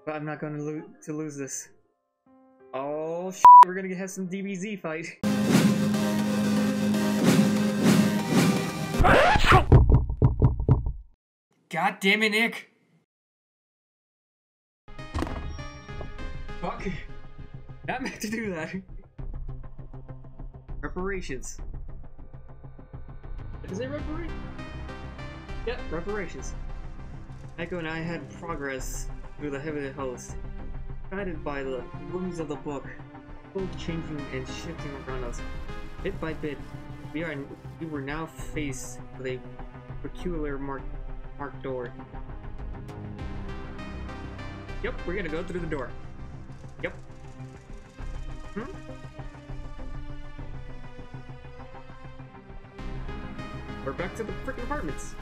But I'm not going to lose this. Oh, shit, we're gonna have some DBZ fight. God damn it, Nick! Fuck. Not meant to do that. Reparations. Is it reparations? Yep, reparations. Echo and I had progress through the heavenly host, guided by the wounds of the book, both changing and shifting around us. Bit by bit, we were now faced with a peculiar marked door. Yep, we're gonna go through the door. Yep. We're back to the freaking apartments.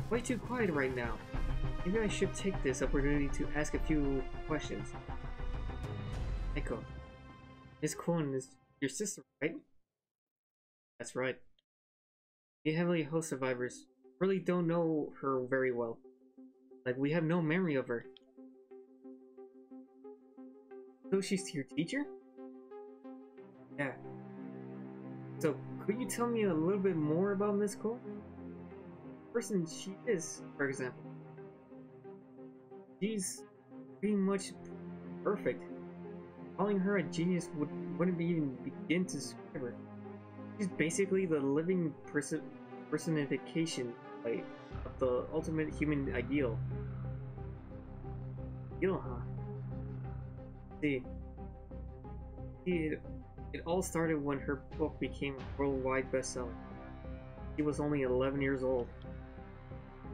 Way too quiet right now. Maybe I should take this opportunity to ask a few questions. Echo, Ms.Kuon is your sister, right? That's right. The heavenly host survivors really don't know her very well. Like, we have no memory of her. So she's your teacher? Yeah. So, could you tell me a little bit more about Ms.Kuon? The person she is, for example. She's pretty much perfect. Calling her a genius wouldn't even begin to describe her. She's basically the living personification of the ultimate human ideal. Ideal, huh? See, it all started when her book became a worldwide bestseller. She was only 11 years old.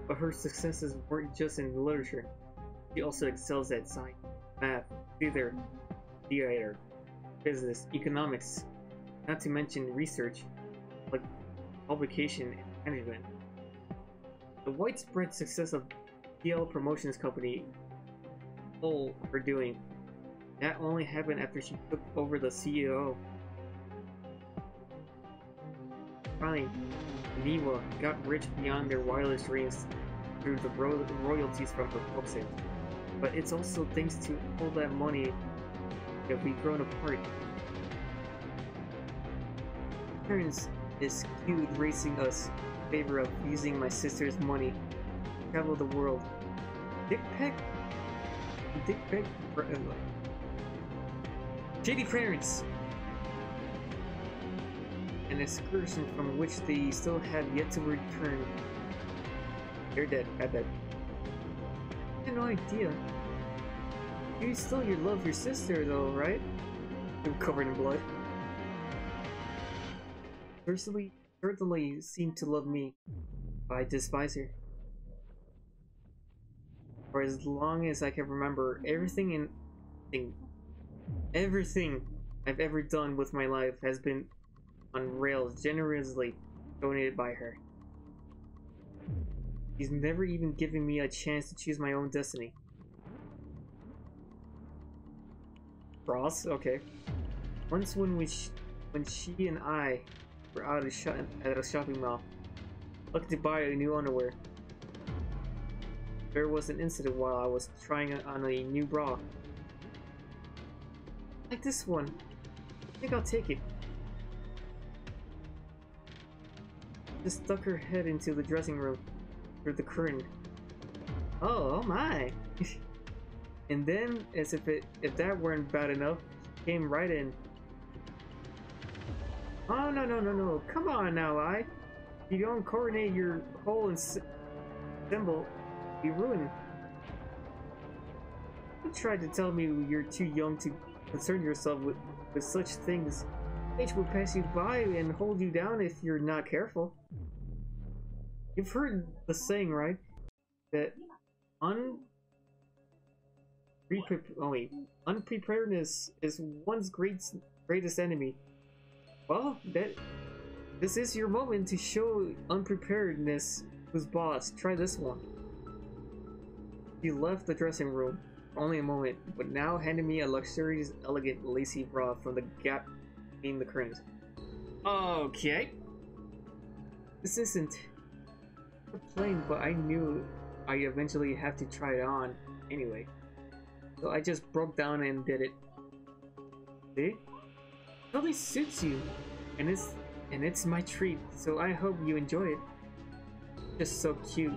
But her successes weren't just in literature. She also excels at science, math, theater, business, economics, not to mention research, like publication and management. The widespread success of PL Promotions Company, all her doing, that only happened after she took over the CEO. Finally, Niwa got rich beyond their wildest dreams through the royalties from her book sales. But it's also thanks to all that money that we've grown apart. Parents is skewed racing us in favor of using my sister's money to travel the world. Dick Peck? Shady parents! An excursion from which they still have yet to return. They're dead, I bet. I had no idea. You still love your sister though, right? You're covered in blood. Certainly seem to love me, but I despise her. For as long as I can remember, everything I've ever done with my life has been on rails, generously donated by her. She's never even given me a chance to choose my own destiny. Ross? Okay. Once when she and I were out at a shopping mall, looking to buy a new underwear, there was an incident while I was trying on a new bra. Like this one. I think I'll take it. Just stuck her head into the dressing room through the curtain. Oh my! And then, as if that weren't bad enough, she came right in. Oh no! Come on now, if you don't coordinate your whole symbol, be ruined. You tried to tell me you're too young to concern yourself with such things. Age will pass you by and hold you down if you're not careful. You've heard the saying, right? That unpreparedness is one's greatest enemy. Well, this is your moment to show unpreparedness who's boss. Try this one. He left the dressing room for only a moment, but now handed me a luxurious, elegant, lacy bra from the gap between the curtains. Okay. This isn't plain, but I knew I'd eventually have to try it on anyway. so I just broke down and did it. See? It totally suits you, and it's my treat, so I hope you enjoy it. Just so cute.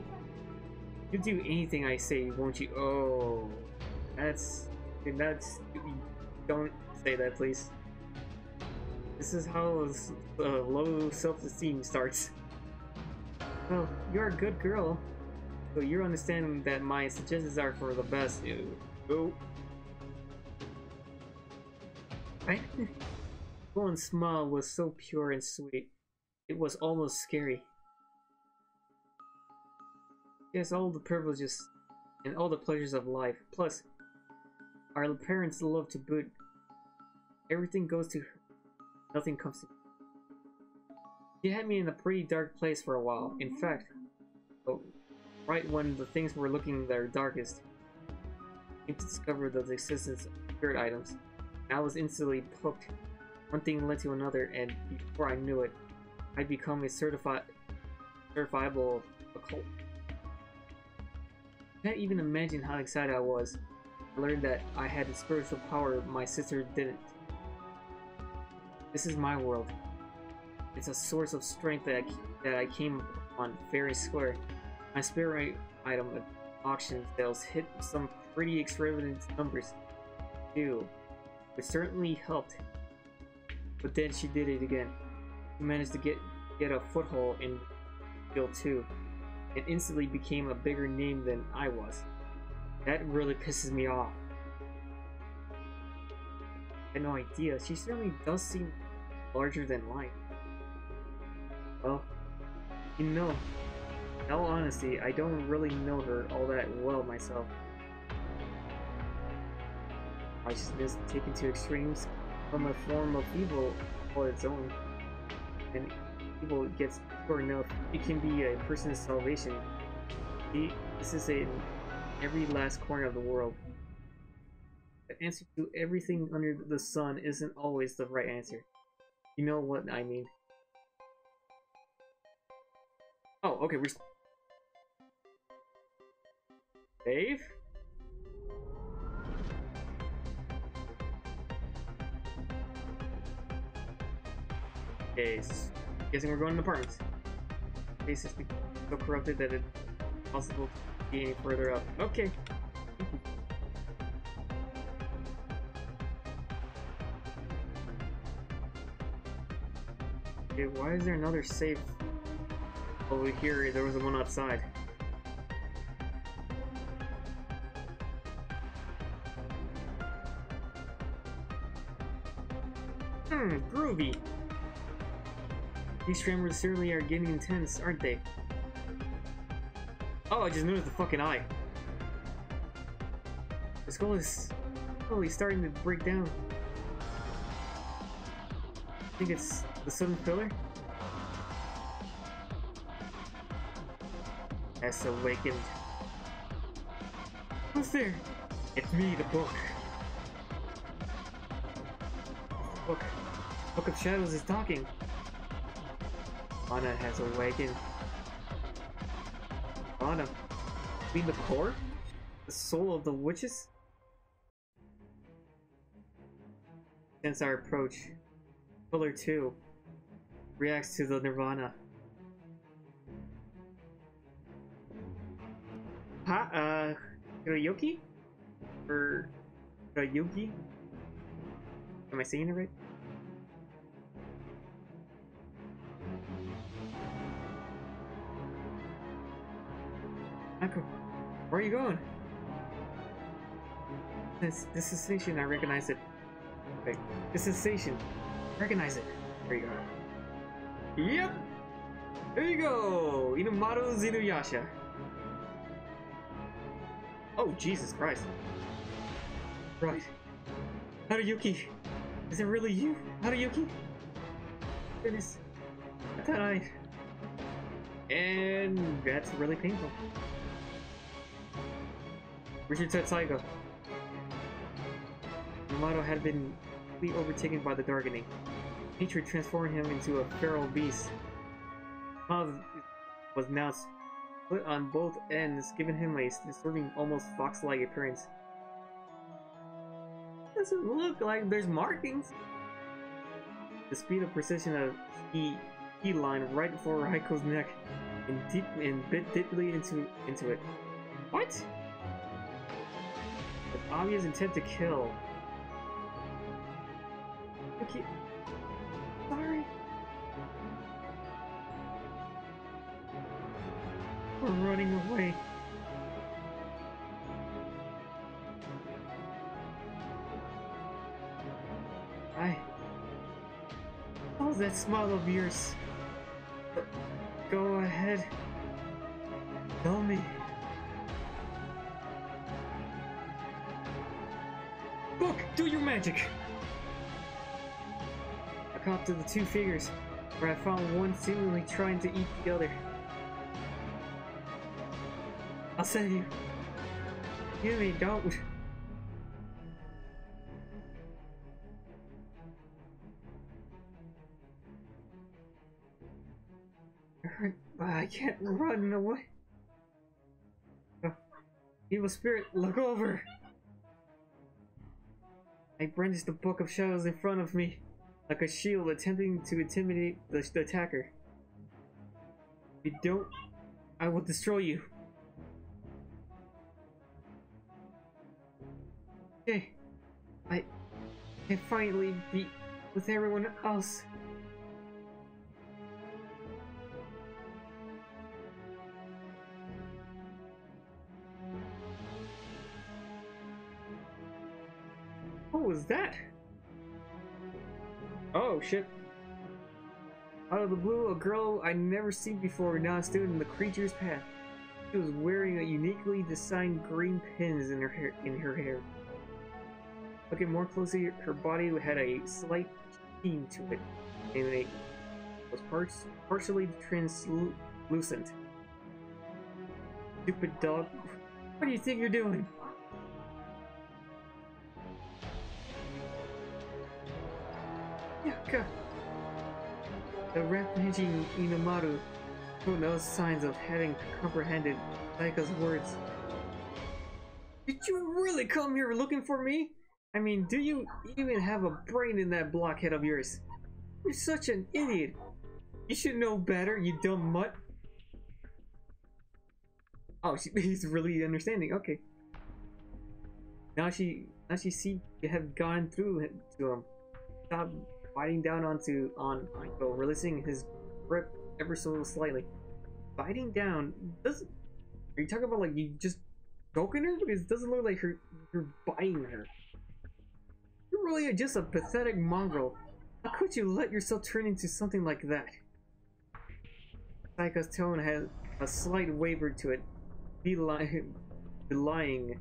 You do anything I say, won't you? Oh, that's... Don't say that, please. This is how low self-esteem starts. Well, you're a good girl, so you understand that my suggestions are for the best. Oh. Ms.Kuon's smile was so pure and sweet. It was almost scary. She has all the privileges and all the pleasures of life. Plus, our parents love to boot. Everything goes to her. Nothing comes to me. She had me in a pretty dark place for a while. In fact, right when the things were looking their darkest, I came to discover the existence of spirit items. And I was instantly hooked. One thing led to another, and before I knew it, I'd become a certifiable occult. I can't even imagine how excited I was. I learned that I had a spiritual power my sister didn't. This is my world. It's a source of strength that I came on fair and square. My spirit item at auction sales hit some pretty extravagant numbers, too, which certainly helped. But then she did it again. She managed to get a foothold in the field too, and instantly became a bigger name than I was. That really pisses me off. I had no idea. She certainly does seem larger than life. Well, you know, in all honesty, I don't really know her all that well myself. Righteousness taken to extremes from a form of evil all its own. And evil gets pure enough, it can be a person's salvation. See, this is in every last corner of the world. The answer to everything under the sun isn't always the right answer. You know what I mean. Oh, okay, we're... Save? Okay, guessing we're going to apartments. Case is so corrupted that it's impossible to be any further up. Okay. Okay, why is there another safe over here? There was one outside. Groovy. These tremors certainly are getting intense, aren't they? Oh, I just noticed the fucking eye. The skull is slowly starting to break down. I think it's the southern pillar. Has awakened. Who's there? It's me, the book. Book of Shadows is talking. Anna has awakened. Anna, be the core? The soul of the witches? Since our approach, Pillar 2 reacts to the Nirvana. Hiroyuki? Or Hiroyuki? Am I saying it right? Akko, where are you going? This sensation, I recognize it. Okay, this sensation, recognize it. There you go. Yep! There you go! Inumaru Zinuyasha. Oh, Jesus Christ. Right. Haruyuki! Is it really you? Haruyuki? Goodness. I thought I... And that's really painful. Richard Tetsaiga. Yamato had been completely overtaken by the darkening. Nature transformed him into a feral beast. His mouth was now split on both ends, giving him a disturbing, almost fox-like appearance. Doesn't look like there's markings. The speed of precision of key line right for Raiko's neck and bit deeply into it. What? With obvious intent to kill. Okay. Sorry. We're running away. Oh, that smile of yours. Go ahead. Tell me. Book, do your magic! I caught to the two figures, where I found one seemingly trying to eat the other. I'll save you. Ayumi, don't. But I can't run away. Evil spirit, look over! I brandished the Book of Shadows in front of me, like a shield attempting to intimidate the attacker. If you don't, I will destroy you. Okay, I can finally be with everyone else. What was that? Oh shit. Out of the blue, a girl I'd never seen before now stood in the creature's path. She was wearing a uniquely designed green pins in her hair. Looking more closely, her body had a slight sheen to it, and it was partially translucent. Stupid dog. What do you think you're doing? Yucca! The rampaging Inamaru showed no signs of having comprehended Saika's words. Did you really come here looking for me? I mean, do you even have a brain in that blockhead of yours? You're such an idiot. You should know better, you dumb mutt. Oh, he's really understanding. Okay. Now she see you have gone through to him. Stop biting down on Aiko, releasing his grip ever so slightly. Biting down doesn't. Are you talking about like you just choking her? Because it doesn't look like you're biting her. You're really just a pathetic mongrel. How could you let yourself turn into something like that? Saika's tone had a slight waver to it, belying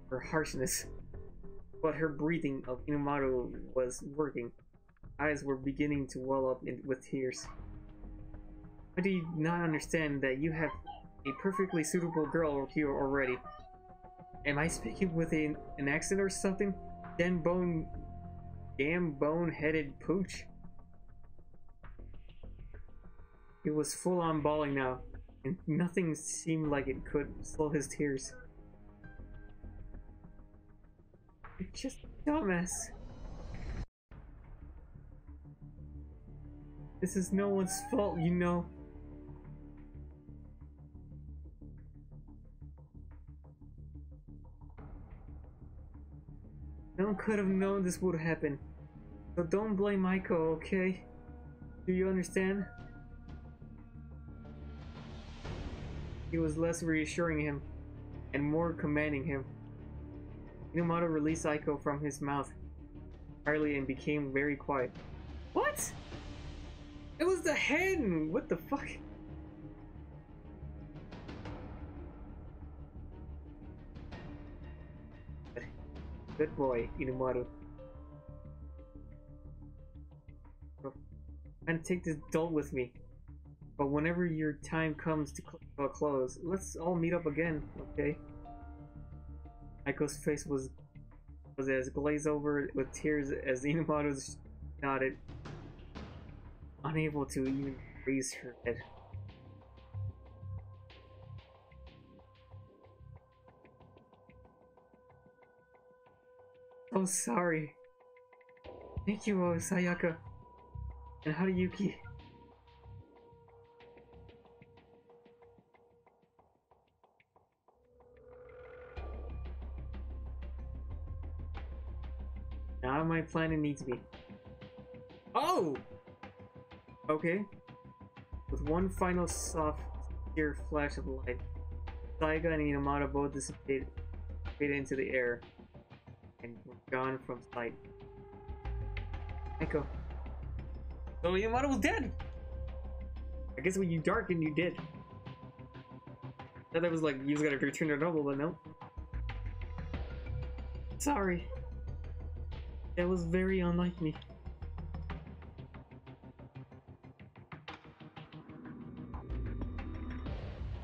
her harshness. But her breathing of Inamaru was working. Eyes were beginning to well up with tears. Why do you not understand that you have a perfectly suitable girl here already? Am I speaking with an accent or something? Damn bone-headed pooch. He was full on bawling now, and nothing seemed like it could slow his tears. You're just a dumbass. This is no one's fault, you know. No one could have known this would happen. So don't blame Aiko, okay? Do you understand? He was less reassuring him, and more commanding him. Inamaru released Aiko from his mouth entirely and became very quiet. What? It was the hen! What the fuck? Good boy, Inamaru. And take this doll with me. But whenever your time comes to close, let's all meet up again, okay? Aiko's face was as glazed over with tears as Inamaru nodded, unable to even raise her head. Oh, sorry. Thank you, Sayaka. And Haruyuki. Now my planning needs me. Oh! Okay. With one final soft, clear flash of light, Saiga and Inamata both dissipated into the air and were gone from sight. Echo. So Inamata was dead! I guess when you darkened, you did. I thought that was like, you just gotta return to normal, but no. Sorry. That was very unlike me.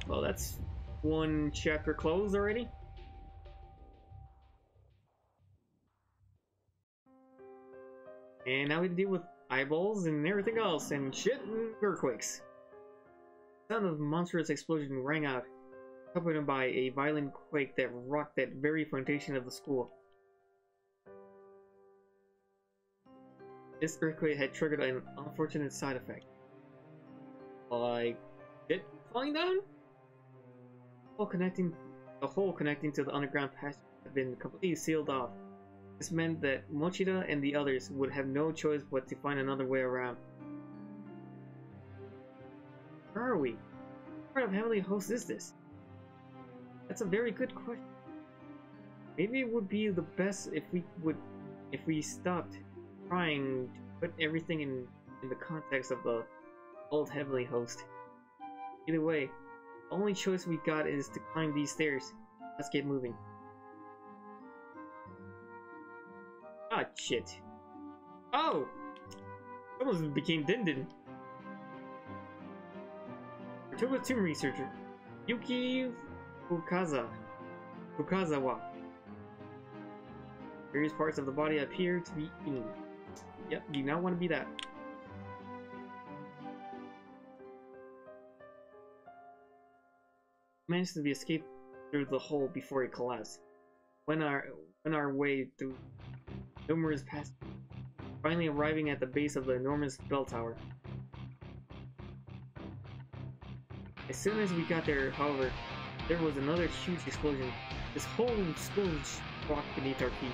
Well, that's one chapter closed already. And now we deal with eyeballs and everything else, and shit and earthquakes. The sound of a monstrous explosion rang out, accompanied by a violent quake that rocked that very foundation of the school. This earthquake had triggered an unfortunate side effect. Like, shit falling down? The hole connecting to the underground passage had been completely sealed off. This meant that Mochida and the others would have no choice but to find another way around. Where are we? What kind of heavenly host is this? That's a very good question. Maybe it would be the best if we stopped trying to put everything in the context of the old heavenly host. Either way, the only choice we got is to climb these stairs. Let's get moving. Ah, shit. Oh! Almost became Dindin. Toba tomb researcher, Yuki Fukazawa. Various parts of the body appear to be eaten. Yep, you now want to be that. Managed to escape through the hole before it collapsed. Went our way through numerous passages, finally arriving at the base of the enormous bell tower. As soon as we got there, however, there was another huge explosion. This whole school rocked beneath our feet.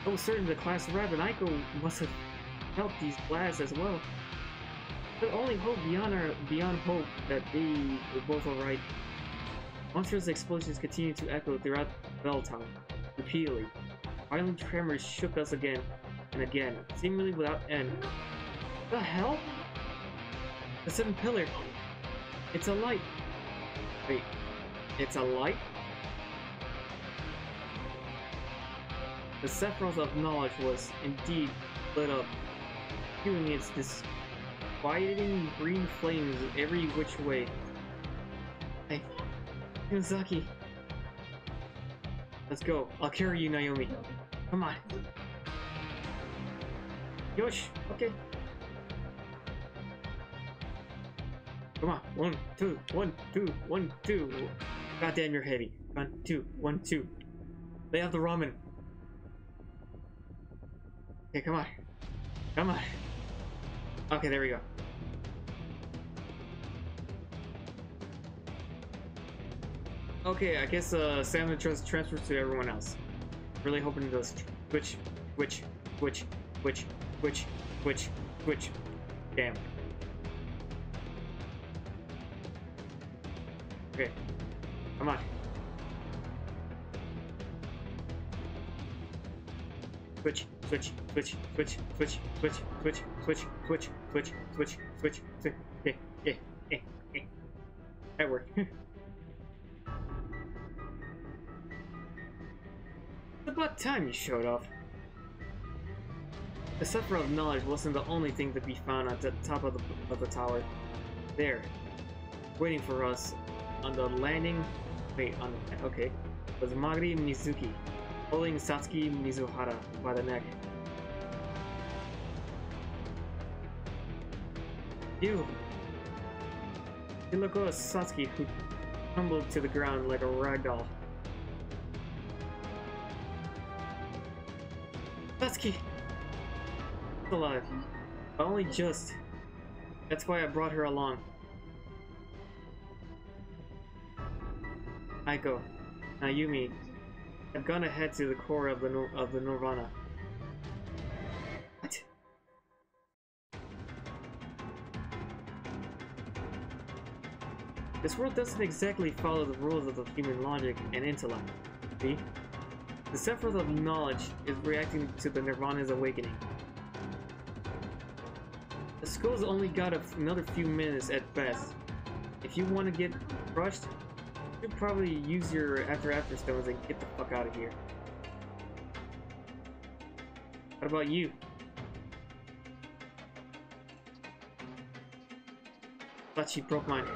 I was certain the class rep and Aiko must have felt these blasts as well. But only hope beyond hope that they were both alright. Monstrous explosions continued to echo throughout the bell tower, repeatedly. Violent tremors shook us again and again, seemingly without end. The hell? The seventh pillar. It's a light. Wait, it's a light? The Sephiroth of knowledge was indeed lit up, spewing its disquieting green flames every which way. Hey, Miyazaki. Let's go. I'll carry you, Naomi. Come on. Yosh, okay. Come on. 1, 2, 1, 2, 1, 2. God damn, you're heavy. 1, 2, 1, 2. Lay out the ramen. Okay, come on. Come on. Okay, there we go. Okay, I guess Sam transfers to everyone else. Really hoping it does. Which. Damn. Okay. Come on. Switch. That worked. It's about time you showed up. The Sephiroth of knowledge wasn't the only thing to be found at the top of the tower. There, waiting for us on the landing. Okay. Was Magari Mizuki, holding Satsuki Mizuhara by the neck. You look like Satsuki, who tumbled to the ground like a ragdoll. Satsuki! She's alive. But only just. That's why I brought her along. Aiko, Ayumi, I've gone ahead to the core of the Nirvana. What? This world doesn't exactly follow the rules of the human logic and intellect. See? The Sephiroth of knowledge is reacting to the Nirvana's awakening. The school's only got another few minutes at best. If you want to get crushed, you should probably use your after stones and get the fuck out of here. What about you? Thought she broke mine.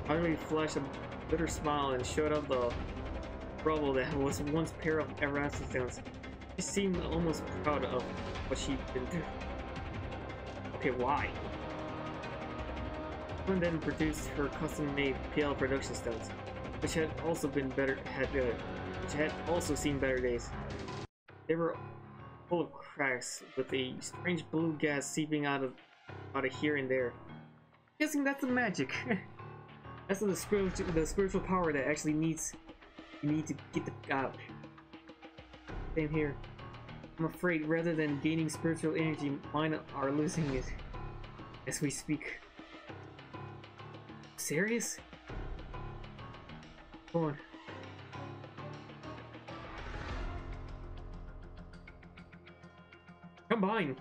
Ayumi flashed a bitter smile and showed up the rubble that was once a pair of Everlasting stones. She seemed almost proud of what she'd been through. Okay, why? Ms.Kuon then produced her custom-made PL production stones, which had also been which had also seen better days. They were full of cracks, with a strange blue gas seeping out of here and there. I'm guessing that's the magic. That's the spiritual power that actually you need to get the out. Same here. I'm afraid rather than gaining spiritual energy, mine are losing it as we speak. Serious? Go on. Combine!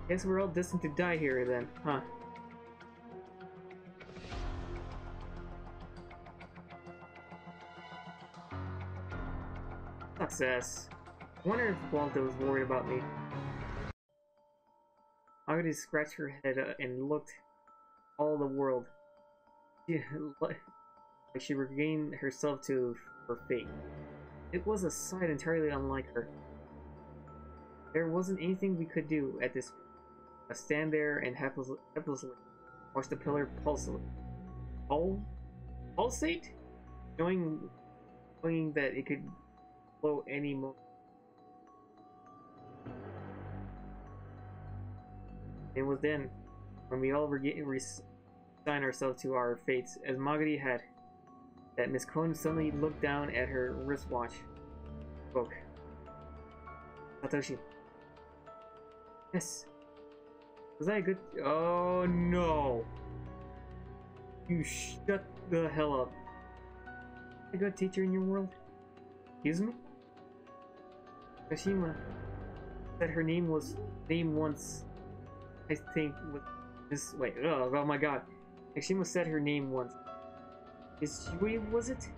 Guess we're all destined to die here then, huh? Success. I wonder if Walter was worried about me. Agadi scratched her head and looked all the world. Like she regained herself to her fate. It was a sight entirely unlike her. There wasn't anything we could do at this point. Stand there and helplessly watch the pillar pulsate. Pulsate? Knowing that it could blow any moment. It was then when we all resign ourselves to our fates, as Magadi had, that Ms.Kuon suddenly looked down at her wristwatch. Spoke. Satoshi. Yes. Was that a good? Oh no! You shut the hell up. A good teacher in your world? Excuse me? Kashima said her name was once. I think with this. Wait. Oh my god. Kashima said her name once. Is Yui, was it?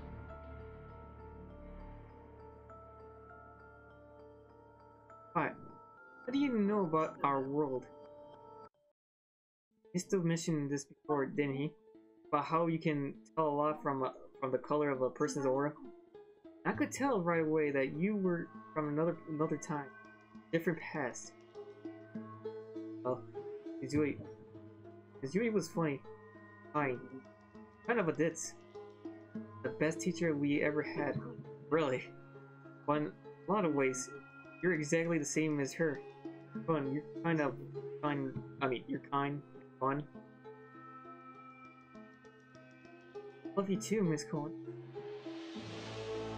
What? What do you know about our world? He still mentioned this before, didn't he? About how you can tell a lot from the color of a person's aura. I could tell right away that you were from another time, different past. Oh, Izui was funny, fine, kind of a ditz. The best teacher we ever had, really. But in a lot of ways, you're exactly the same as her. Fun, you're kind of fun. I mean, you're kind, fun. Love you too, Ms.Kuon.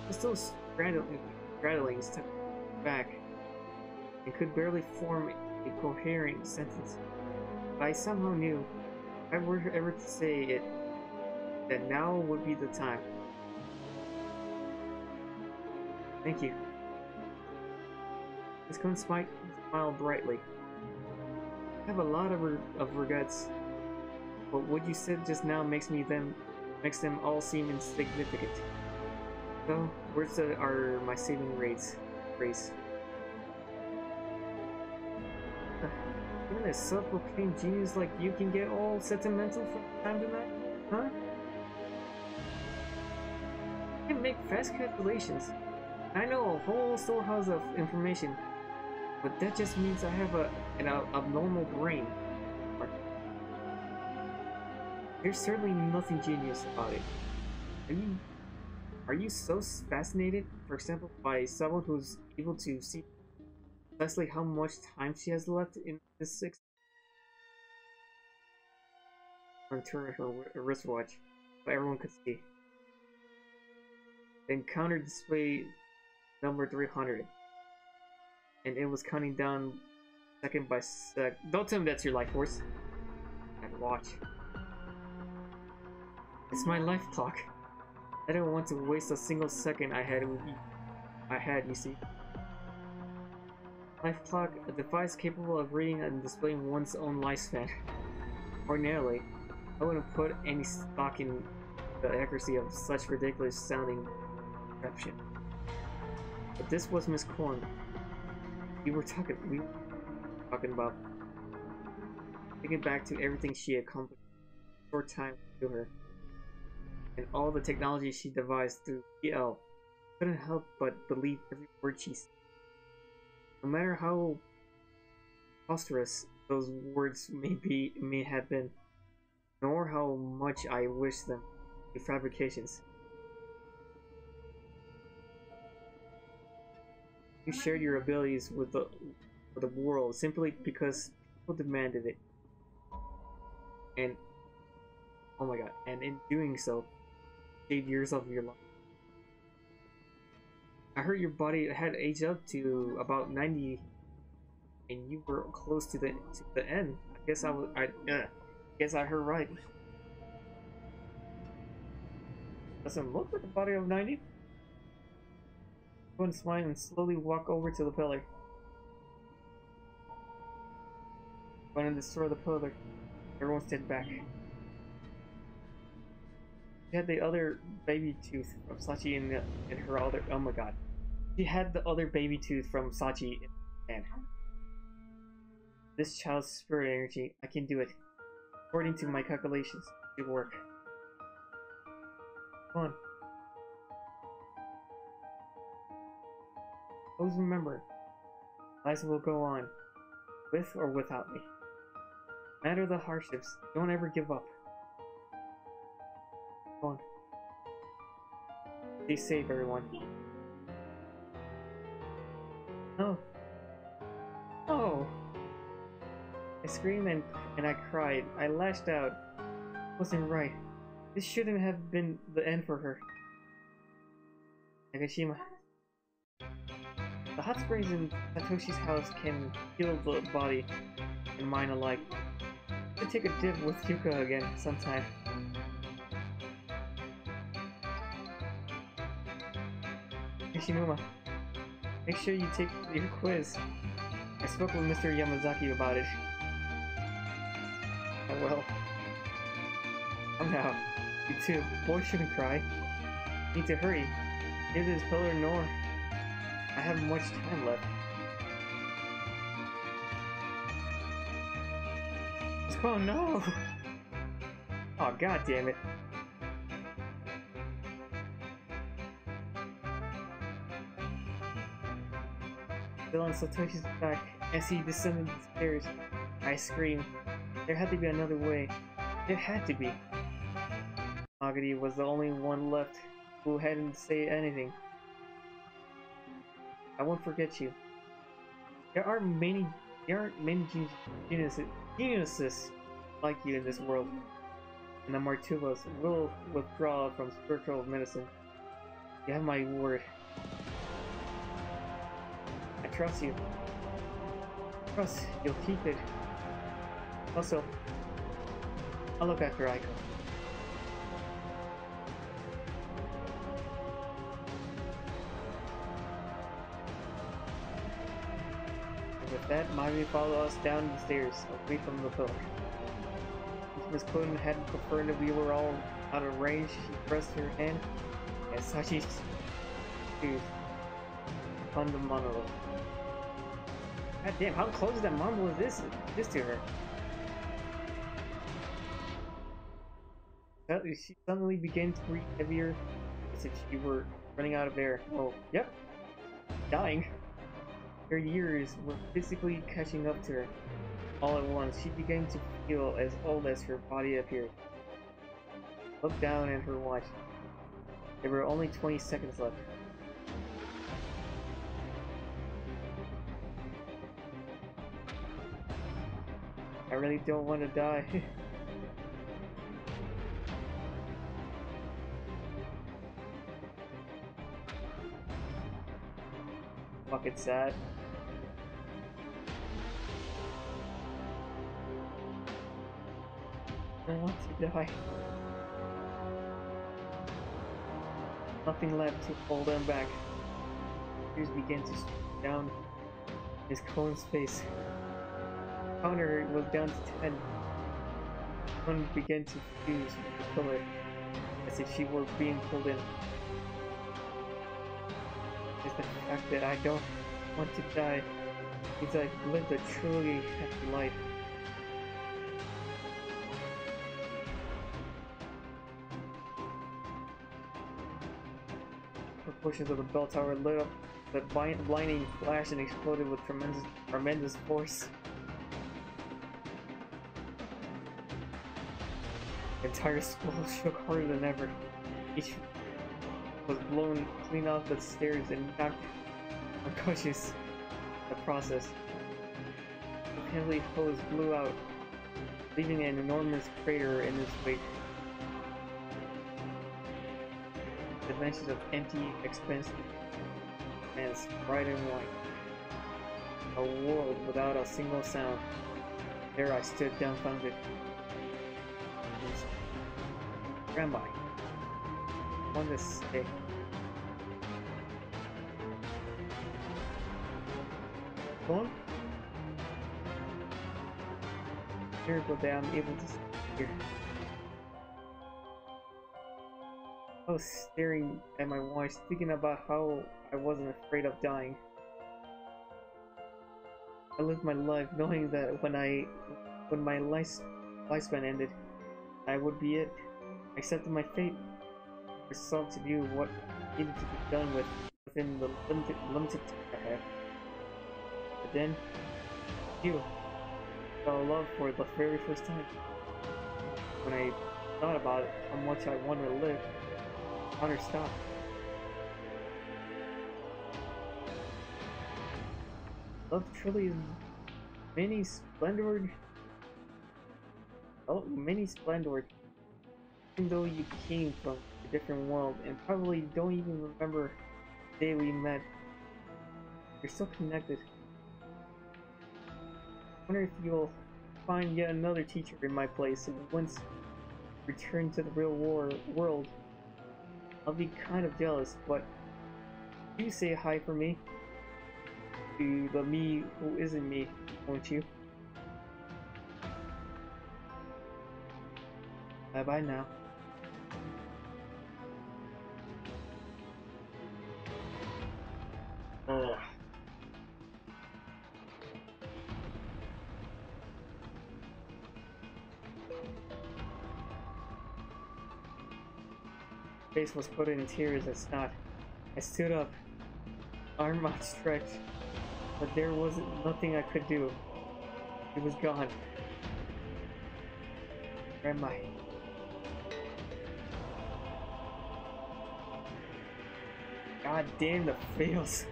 I'm still straddling step back and could barely form a coherent sentence. But I somehow knew, if I were ever to say it, that now would be the time. Thank you. Ms.Kuon smiled brightly. I have a lot of regrets, but what you said just now makes them all seem insignificant. So, words are my saving grace. Even a self-proclaimed genius like you can get all sentimental from time to time, huh? I can make fast calculations. I know a whole storehouse of information, but that just means I have an abnormal brain. There's certainly nothing genius about it. Are you so fascinated, for example, by someone who's able to see precisely how much time she has left in this six? On turn her wristwatch, so everyone could see. Then counter display number 300, and it was counting down second by second. Don't tell me that's your life force. And watch. It's my life clock. I don't want to waste a single second I had, you see. Life clock, a device capable of reading and displaying one's own lifespan. Ordinarily, I wouldn't put any stock in the accuracy of such ridiculous sounding contraption. But this was Ms.Kuon. We were talking about. Thinking back to everything she accomplished in a short time to her, and all the technology she devised through PL. Couldn't help but believe every word she said. No matter how preposterous those words may have been, nor how much I wish them to be fabrications. You shared your abilities with the world simply because people demanded it. And oh my god, and in doing so, saved years of your life. I heard your body had aged up to about 90, and you were close to the end. Guess I heard right. Doesn't look like a body of 90. Go and smile and slowly walk over to the pillar. Go and destroy the pillar. Everyone stand back. She had the other baby tooth from Sachi in her other. Oh my god. She had the other baby tooth from Sachi in her hand. This child's spirit energy, I can do it. According to my calculations, it will work. Come on. Always remember, life will go on, with or without me. No matter the hardships, don't ever give up. Come on. Stay safe, everyone. No. Oh! I screamed and I cried. I lashed out. It wasn't right. This shouldn't have been the end for her. Nagashima. The hot springs in Satoshi's house can heal the body and mind alike. I should take a dip with Yuka again sometime. Nishimura, make sure you take your quiz. I spoke with Mr. Yamazaki about it. Oh well. Come now. You two, boys shouldn't cry. Need to hurry. Neither is Pillar nor I haven't much time left. Oh no! Oh god damn it. Still on Satoshi's back as he descended the stairs. I screamed. There had to be another way. There had to be. Agadi was the only one left who hadn't said anything. I won't forget you. There aren't many geniuses like you in this world. And the Martuvos will withdraw from spiritual medicine. You have my word. I trust you. Trust you'll keep it. Also, I'll look after Aiko. And with that, Mami followed us down the stairs, away from the pillar. If Ms.Kuon hadn't confirmed that we were all out of range, she pressed her hand and Sachi's tooth upon the monolith. God damn, how close is that monolith is to her? She suddenly began to breathe heavier as if she were running out of air. Oh, yep. Dying. Her years were physically catching up to her. All at once, she began to feel as old as her body appeared. Looked down at her watch. There were only 20 seconds left. I really don't want to die. Fucking sad. I want to die. Nothing left to hold them back. Tears began to stream down Ms.Kuon's face. Counter was down to 10. One began to fuse with the pillar, as if she were being pulled in. It's the fact that I don't want to die means I've lived a truly happy life. The portions of the bell tower lit up with a blinding flash and exploded with tremendous force. The entire school shook harder than ever. Each was blown clean off the stairs and knocked unconscious in the process. The heavy hose blew out, leaving an enormous crater in its wake. Dimensions of empty expanse and bright and white. A world without a single sound. There I stood dumbfounded. Where am I? On this stick. Going? Miracle that I'm able to see here. I was staring at my watch, thinking about how I wasn't afraid of dying. I lived my life knowing that when my lifespan ended, I would be it. I accepted my fate. I resolved to do what needed to be done within the limited time I had. But then, you fell in love for the very first time. When I thought about how much I wanted to live, honor stopped. Love truly is many splendored. Oh, many splendored. Even though you came from a different world and probably don't even remember the day we met, you're still connected. I wonder if you'll find yet another teacher in my place, and once you return to the real world, I'll be kind of jealous, but you say hi for me to the me who isn't me, won't you? Bye bye now. Ugh. Face was put in tears and snot. I stood up, arm outstretched, but there wasn't nothing I could do. It was gone. Where am I? God damn the fails.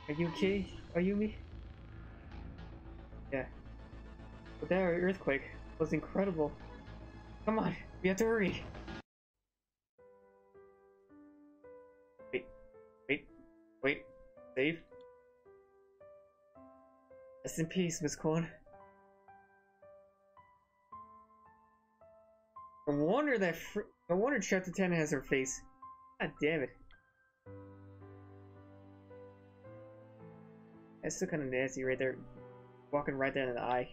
Are you okay, Ayumi? Yeah. But that earthquake was incredible. Come on, we have to hurry. Wait. Save. Rest in peace, Ms.Kuon. No wonder Chapter 10 has her face. God damn it. That's still kind of nasty right there. Walking right down in the eye.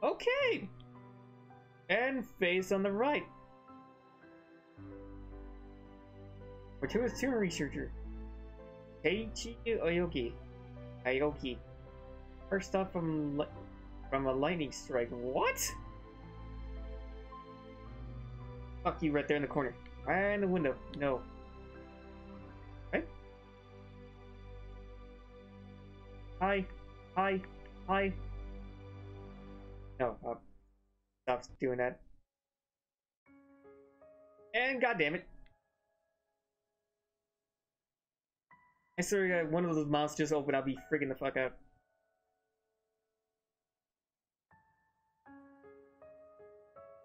Okay! And face on the right. Fortuitous tumor researcher. Keiichi Aoki. First off from a lightning strike. What? Fuck you right there in the corner. Right in the window. No. Right? Hi. Hi. Hi. No, stop doing that. And goddamn it. I swear one of those mouths just opened, I'll be freaking the fuck out.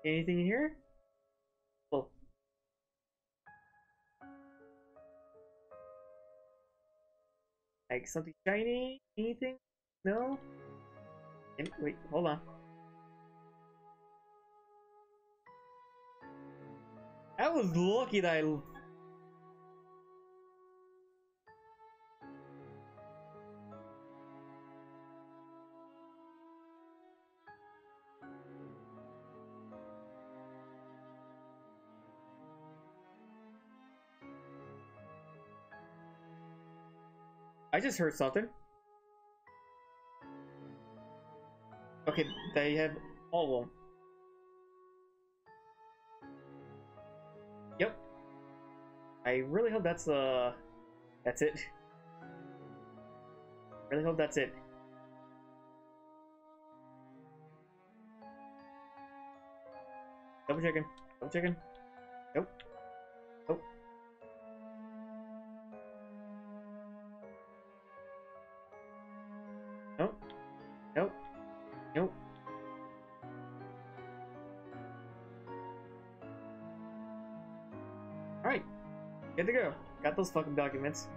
Anything in here? Oh. Like something shiny? Anything? No? Wait, hold on. I was lucky that I just heard something. Okay, they have all of them. Yep. I really hope that's it. Really hope that's it. Double checking. Double checking. Nope. Nope. Nope. Nope. Nope. Alright. Good to go. Got those fucking documents.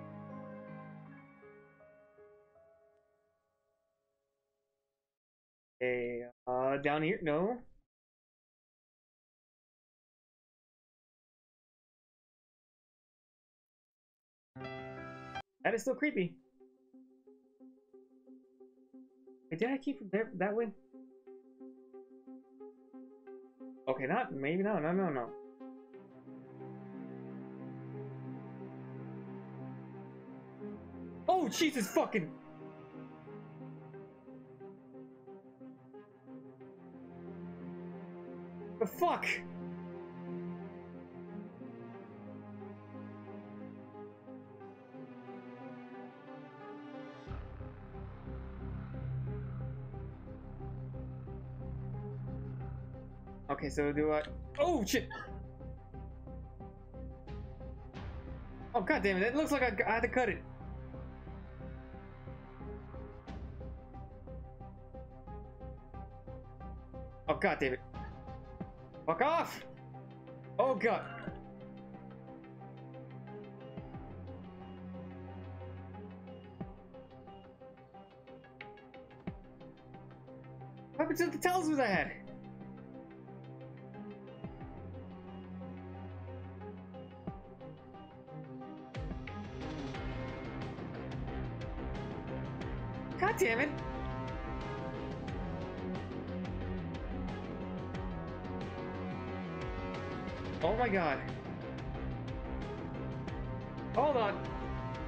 Okay, down here? No. That is still creepy. Wait, did I keep it there that way? Okay, not maybe no. Oh Jesus fucking! The fuck! Okay, so do I? Oh shit! Oh god damn it! It looks like I had to cut it. Oh god damn it! Fuck off! Oh god! What happened to the talismans I had? God damn it! Oh my god. Hold on.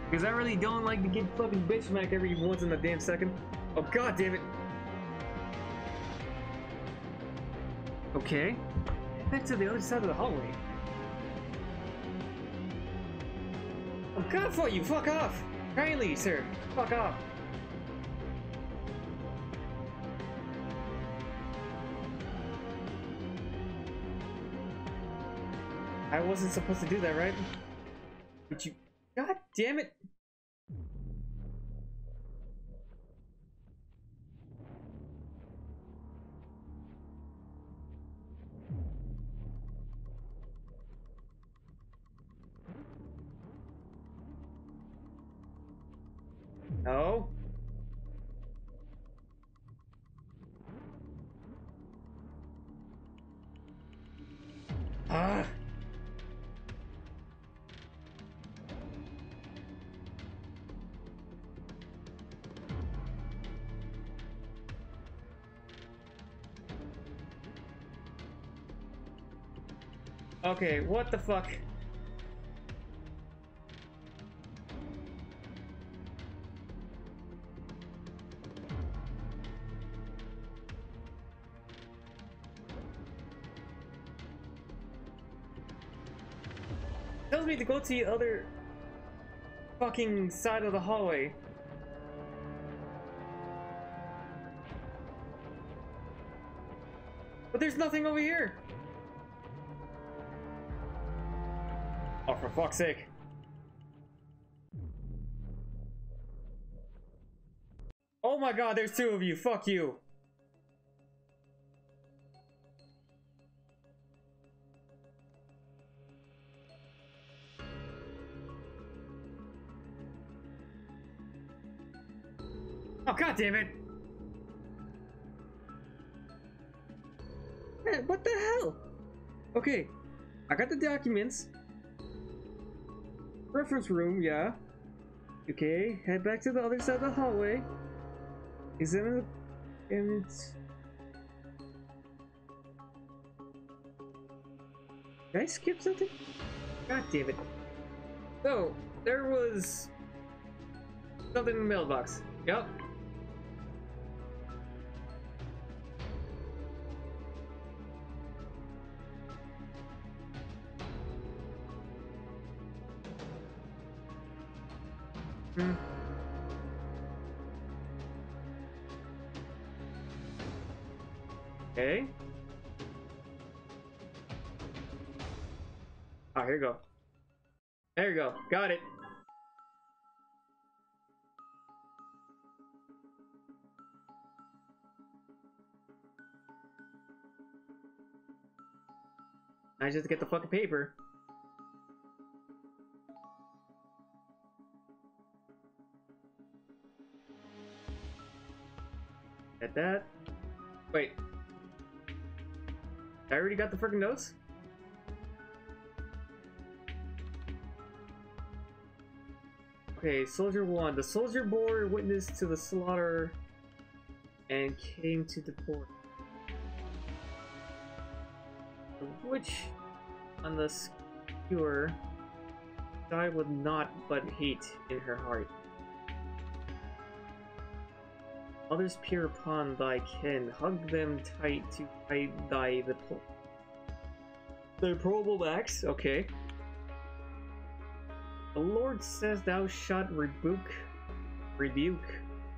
Because I really don't like to get fucking bitch smacked every once in a damn second. Oh god damn it. Okay. Back to the other side of the hallway. I'm coming for you, fuck off! Kindly, sir, fuck off. I wasn't supposed to do that, right? But you... God damn it! No. Ah. Okay, what the fuck? Tells me to go to the other fucking side of the hallway. But there's nothing over here! Oh, for fuck's sake. Oh my god, there's two of you! Fuck you! Oh god damn it! Man, what the hell? Okay, I got the documents. Reference room, yeah. Okay, head back to the other side of the hallway. Examine the... and... Did I skip something? God damn it. So, there was... something in the mailbox. Yup. Okay. Oh, here you go. There you go. Got it. I just get the fucking paper. Get that. Wait. I already got the freaking notes? Okay, Soldier 1. The soldier bore witness to the slaughter and came to the port. The witch on the skewer died with naught but hate in her heart. Others peer upon thy kin, hug them tight to hide their probable acts. Okay. The Lord says thou shalt rebuke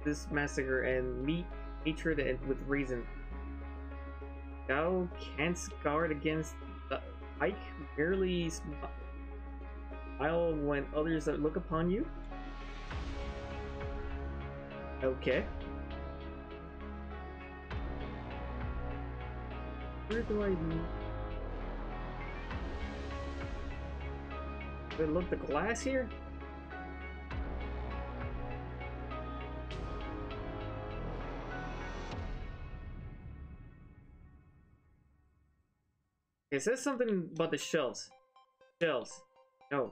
this massacre and meet hatred with reason. Thou canst guard against the pike, merely smile when others look upon you. Okay. Where do I look the glass here? It says something about the shelves. Shelves. No.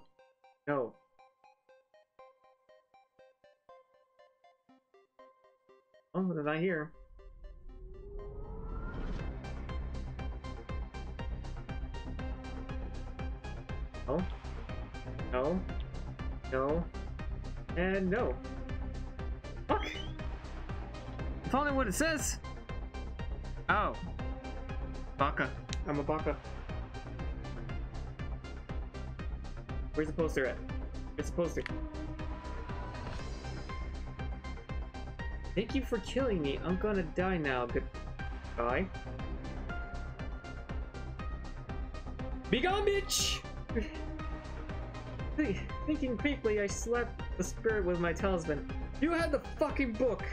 No. Oh, they're not here. No. No. No. And no. Fuck! I found out what it says! Oh. Baka. I'm a baka. Where's the poster at? Where's the poster? Thank you for killing me. I'm gonna die now. Goodbye. Be gone, bitch! Thinking quickly, I slapped the spirit with my talisman. You had the fucking book!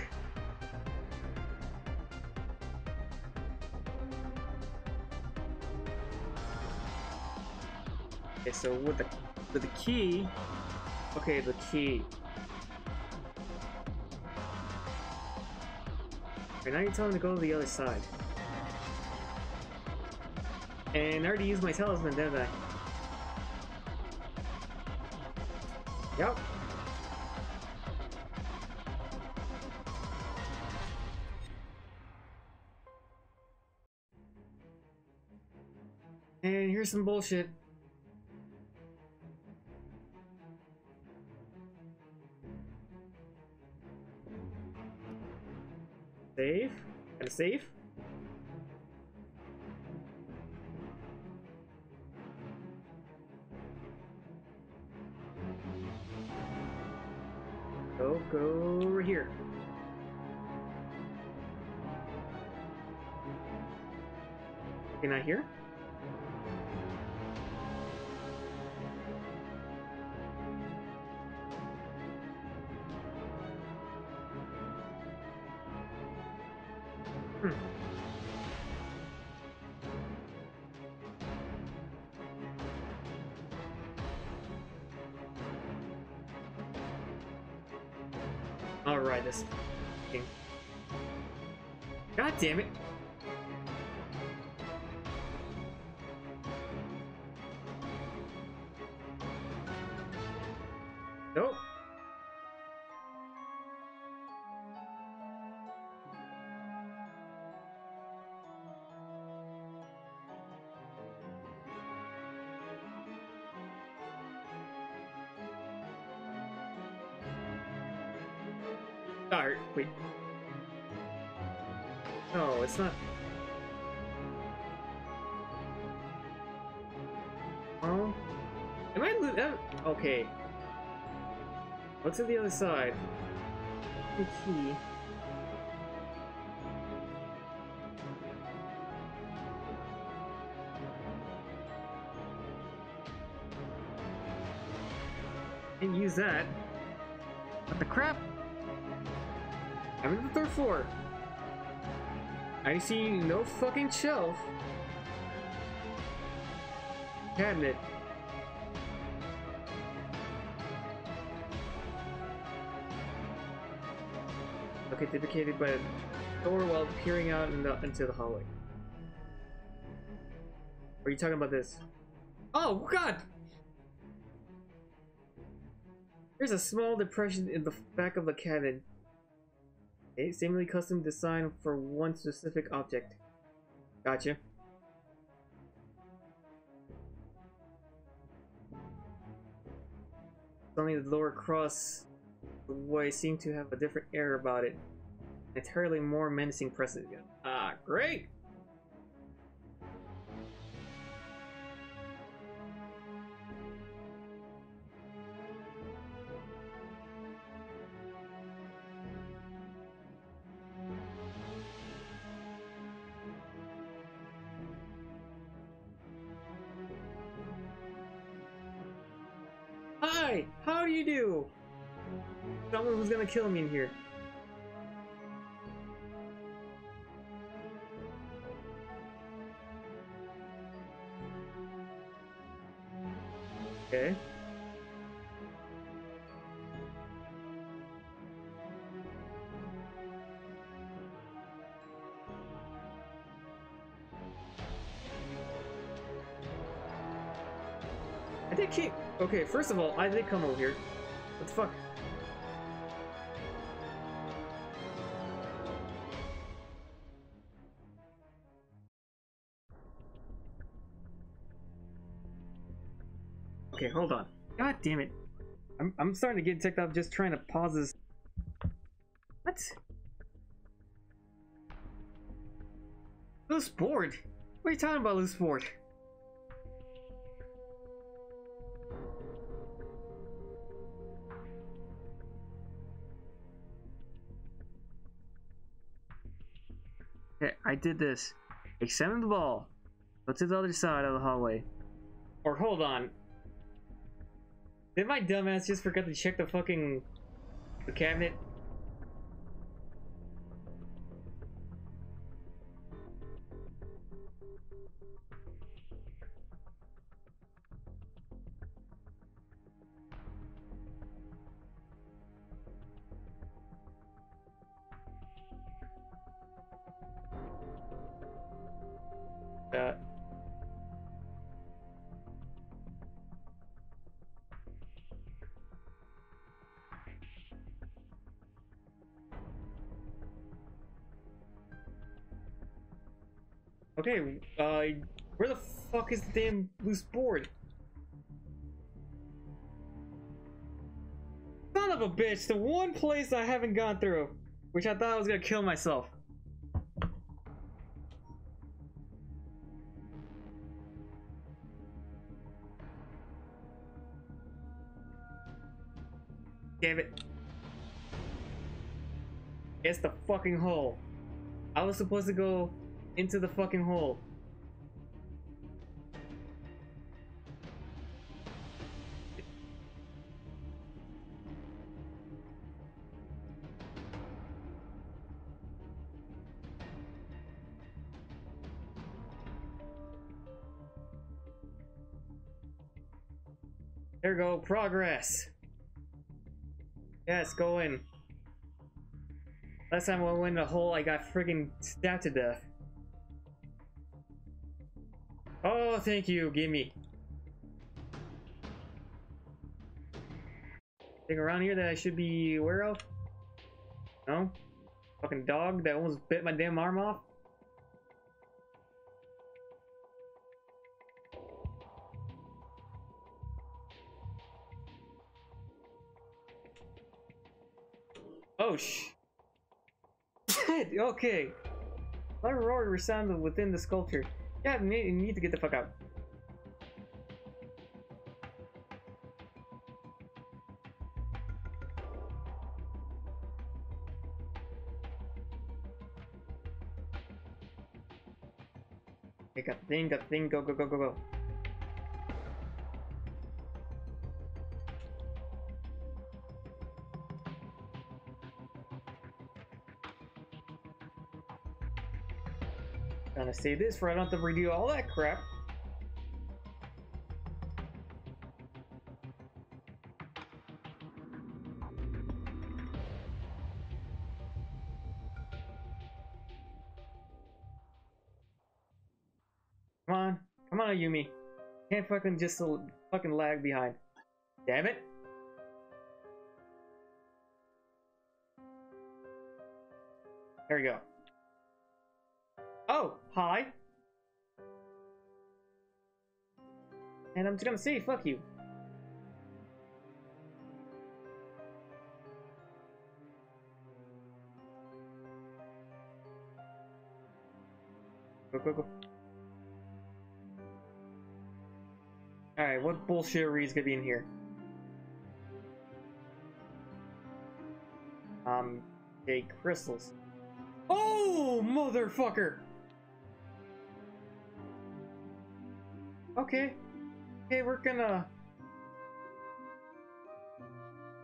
Okay, so with the key... Okay, the key. Okay, now you're telling me to go to the other side. And I already used my talisman, didn't I? Yep. And here's some bullshit. Save? Got a save? Go over here. Okay, not here? Hmm. Alright, this thing. God damn it! Nope. Alright, wait. No, it's not. Oh. Am I okay. What's on the other side? The key. And use that. What the crap? I'm in the 3rd floor. I see no fucking shelf. Cabinet. Okay, indicated by a door while peering out into the hallway. Are you talking about this? Oh god! There's a small depression in the back of the cabinet. Okay, seemingly custom design for one specific object. Gotcha. Suddenly the lower cross the way seemed to have a different air about it. An entirely more menacing presence again. Ah, great! Hi! How do you do? Someone who's gonna kill me in here. Okay. I did keep. Okay, first of all, I did come over here. What the fuck? Okay, hold on. God damn it. I'm starting to get ticked off just trying to pause this. What? Loose board? What are you talking about, loose board? Okay, I did this. Examine the ball. Go to the other side of the hallway. Or hold on. Did my dumbass just forget to check the fucking the cabinet? Uh, okay, where the fuck is the damn loose board? Son of a bitch, the one place I haven't gone through, which I thought I was gonna kill myself. Damn it. It's the fucking hole. I was supposed to go into the fucking hole. There we go, progress. Yes, go in. Last time I went in the hole, I got friggin' stabbed to death. Oh, thank you, gimme. Thing around here that I should be aware of? No? Fucking dog that almost bit my damn arm off? Oh, shit, okay. A lot of roar resounded within the sculpture. Yeah, need to get the fuck out. Okay, got the thing, go, go, go, go, go. Gonna save this for I don't have to redo all that crap. Come on, Ayumi. Can't fucking just fucking lag behind. Damn it. There we go. Oh, hi. And I'm just gonna say, fuck you. Go, go, go. Alright, what bullshittery is gonna be in here? Okay, crystals. Oh, motherfucker! Okay. Okay, we're gonna...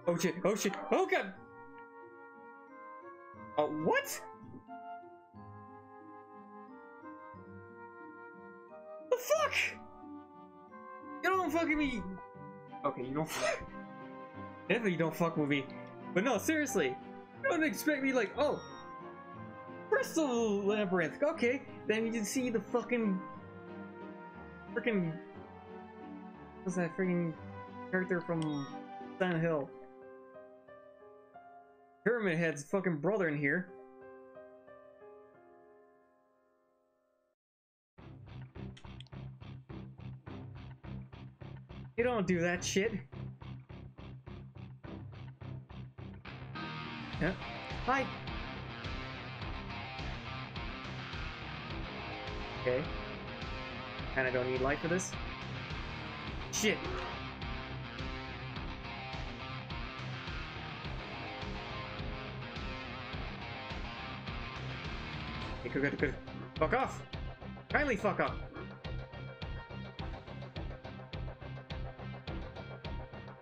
Oh shit, oh shit, oh god! Oh, what? The fuck? You don't fucking me. Okay, you don't. Definitely don't fuck with me. But no, seriously, you don't expect me like, oh, crystal labyrinth. Okay, then you can see the fucking, what's that freaking character from Silent Hill? Pyramid Head's fucking brother in here. You don't do that shit. Yeah. Hi. Okay. Kinda don't need light for this. Shit. Okay, good, good. Fuck off. Kindly fuck off.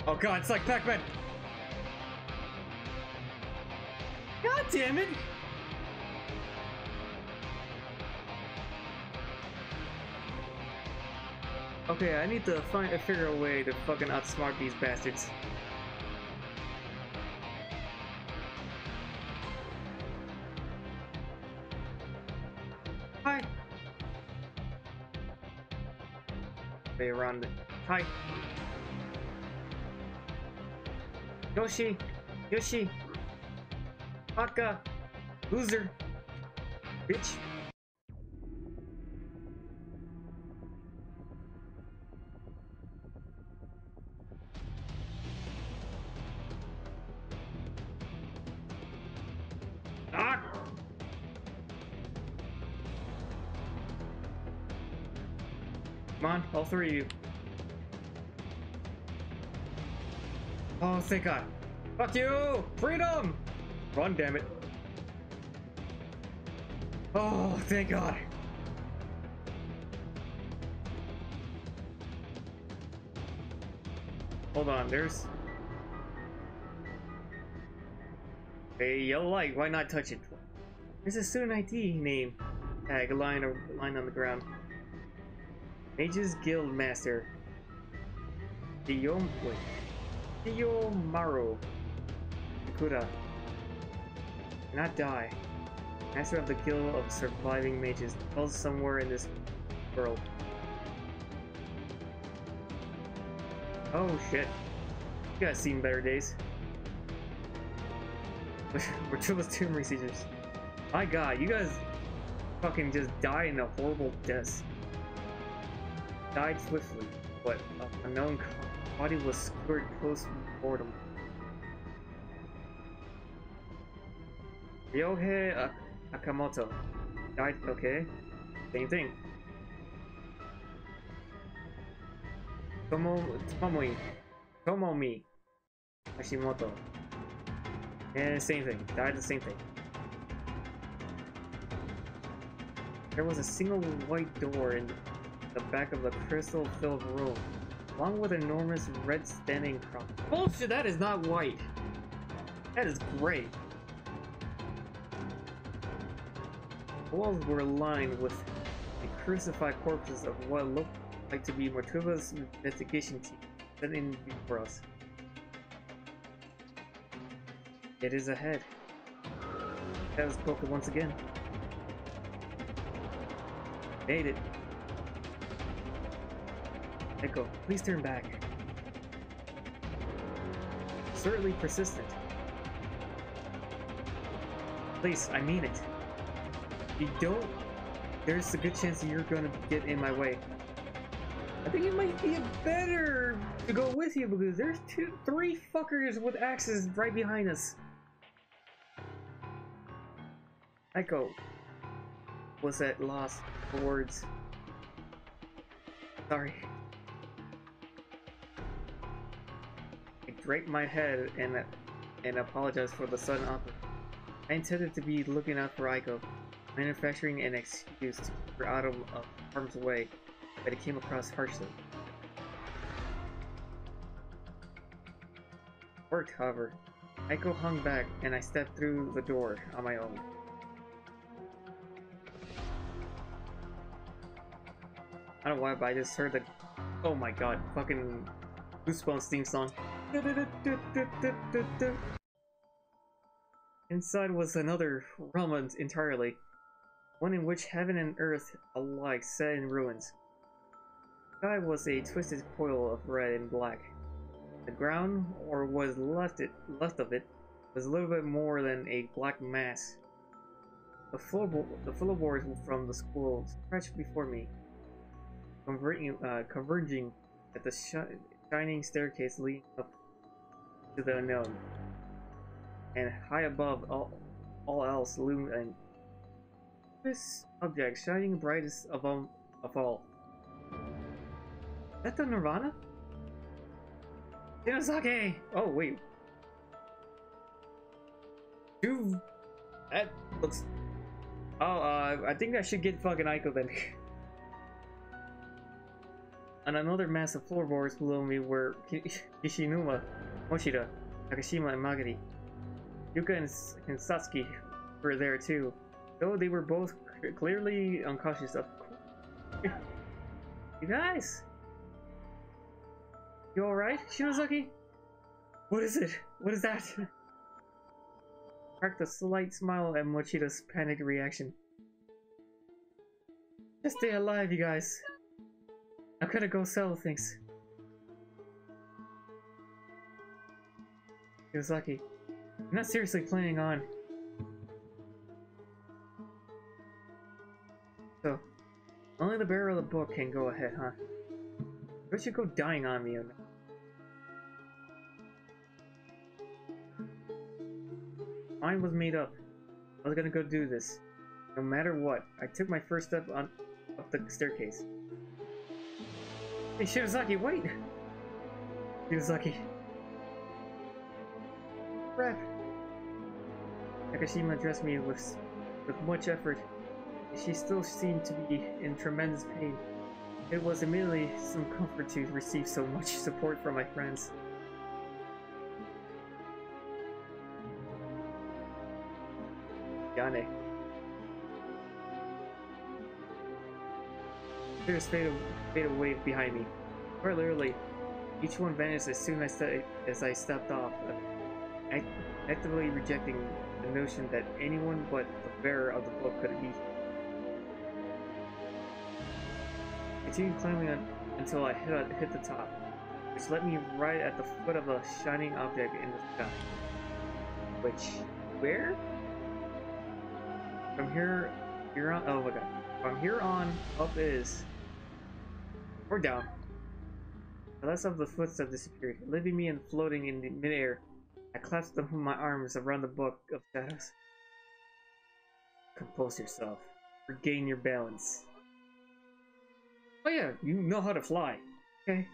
Oh god, it's like Pac-Man! God damn it! Okay, I need to figure a way to fucking outsmart these bastards. Hi! Way around the... Hi! Yoshi! Yoshi! Baka! Loser! Bitch! Ah! Come on, all three of you. Oh, thank God. Fuck you! Freedom! Run, damn it. Oh, thank God. Hold on, there's... a yellow light, why not touch it? There's a student ID name tag, a line on the ground. Mage's Guild Master. Wait. Kiyomaru Kuda. Not die. Master of the Guild of Surviving Mages, dwells somewhere in this world. Oh shit. You guys seen better days. We're Trilla's Tomb Researchers. My god, you guys fucking just die in a horrible death. Died swiftly, but an unknown body was skewered close to boredom. Ryohei Akamoto died. Okay, same thing. Tomomi Hashimoto. And same thing. Died the same thing. There was a single white door in the back of the crystal-filled room, along with an enormous red standing cross. Bullshit! That is not white. That is gray. The walls were lined with the crucified corpses of what looked like to be Motuba's investigation team sent in before us. It is ahead. That was spoken once again. Made it. Echo, please turn back. Certainly persistent. Please, I mean it. If you don't, there's a good chance that you're gonna get in my way. I think it might be better to go with you because there's three fuckers with axes right behind us. Echo was at loss for words. Sorry. I draped my head and apologized for the sudden offer. I intended to be looking out for Aiko, manufacturing an excuse to keep her out of harm's way, but it came across harshly. It worked, however. Aiko hung back, and I stepped through the door on my own. I don't know why, but I just heard the... Oh my god, fucking Goosebumps theme song. Inside was another realm entirely, one in which heaven and earth alike sat in ruins. The sky was a twisted coil of red and black. The ground, or what was left of it, was a little bit more than a black mass. The floorboards from the school stretched before me, converging at the shining staircase leading up to the unknown. And high above all else loomed an this object shining brightest of all. Is that the Nirvana? Shinosake! Oh wait. Dude, that looks... Oh, I think I should get fucking Aiko then. On another mass of floorboards below me were Kishinuma, Moshida, Nakashima, and Magari. Yuka and Satsuki were there too, though they were both clearly unconscious of. You guys! You alright, Shinosaki? What is it? What is that? Cracked a slight smile at Mochida's panicked reaction. Just stay alive, you guys. I'm gonna go sell things. Shinosaki, I'm not seriously planning on. So, only the bearer of the book can go ahead, huh? Don't you go dying on me. Mine was made up. I was gonna go do this. No matter what, I took my first step up the staircase. Hey, Shinosaki, wait! Shinosaki. Crap. Nakashima addressed me with much effort. She still seemed to be in tremendous pain. It was immediately some comfort to receive so much support from my friends. Yane. Tears fade away behind me. Quite literally, Each one vanished as soon as I stepped off, act actively rejecting the notion that anyone but the bearer of the book could be. Continued climbing until I hit the top, which led me right at the foot of a shining object in the sky. Where? From here on, oh my god. From here on, up is, or down. The last of the footsteps disappeared, leaving me and floating in the midair. I clasped my arms around the book of shadows. Compose yourself. Regain your balance. Oh yeah, you know how to fly. Okay.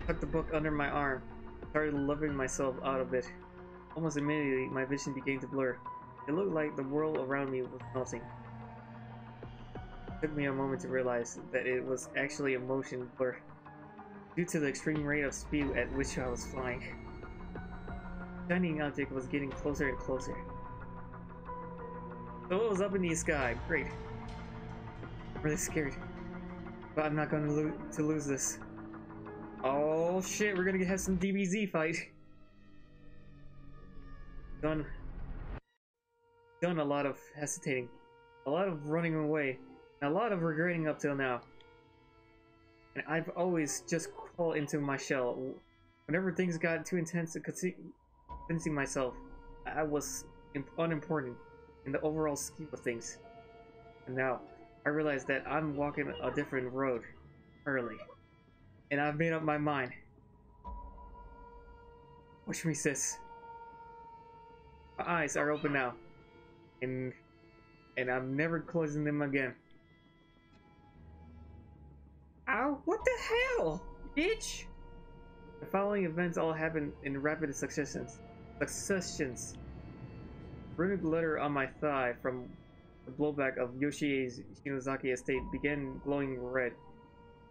Tucked the book under my arm. Started loving myself out of it. Almost immediately, my vision began to blur. It looked like the world around me was melting. It took me a moment to realize that it was actually a motion blur, due to the extreme rate of speed at which I was flying. The shining object was getting closer and closer. So it was up in the sky. Great. I'm really scared, but I'm not going to lose this. Oh shit, we're gonna have some DBZ fight. Done a lot of hesitating, a lot of running away, and a lot of regretting up till now. And I've always just crawled into my shell. Whenever things got too intense to convincing myself I was unimportant in the overall scheme of things. And now I realize that I'm walking a different road early. And I've made up my mind. Watch me, sis. My eyes are open now. And I'm never closing them again. Ow, what the hell, bitch? The following events all happened in rapid successions. Runic letter on my thigh from the blowback of Yoshie's Shinozaki estate began glowing red,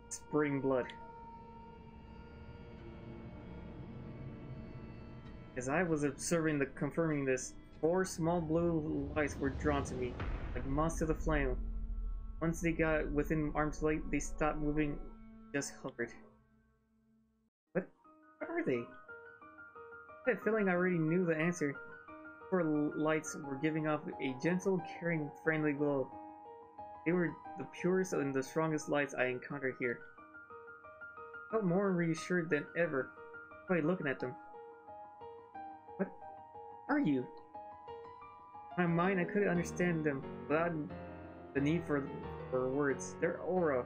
spraying blood. As I was confirming this, 4 small blue lights were drawn to me, like moths to the flame. Once they got within arm's length, they stopped moving, just hovered. What are they? I had a feeling I already knew the answer. 4 lights were giving off a gentle, caring, friendly glow. They were the purest and the strongest lights I encountered here. I felt more reassured than ever by looking at them. What are you? In my mind, I couldn't understand them without the need for words. Their aura,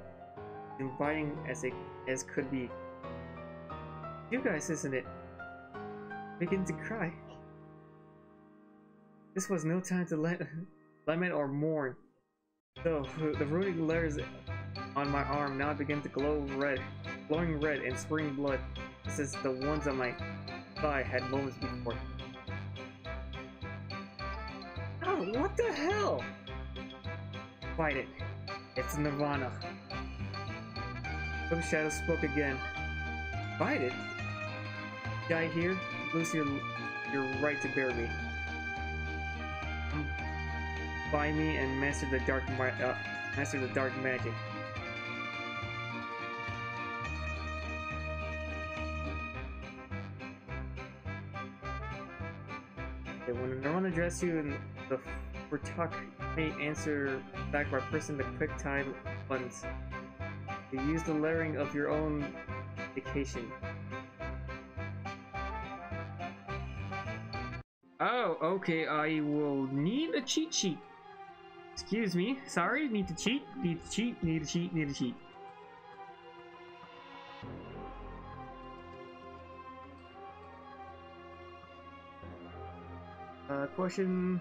inviting as could be. You guys, isn't it? Begin to cry. This was no time to lament or mourn. So the runic letters on my arm now began to glowing red and spraying blood, just as the ones on my thigh had moments before. Oh, what the hell? Fight it. It's Nirvana. The shadow spoke again. Fight it? Die here? Lose your right to bear me. Buy me and master the dark magic. Okay, when Nirvana address you in the Furtak, may answer back by pressing the quick time buttons. You use the layering of your own vacation. Oh, okay, I will need a cheat sheet. Excuse me, sorry, need to cheat. Question.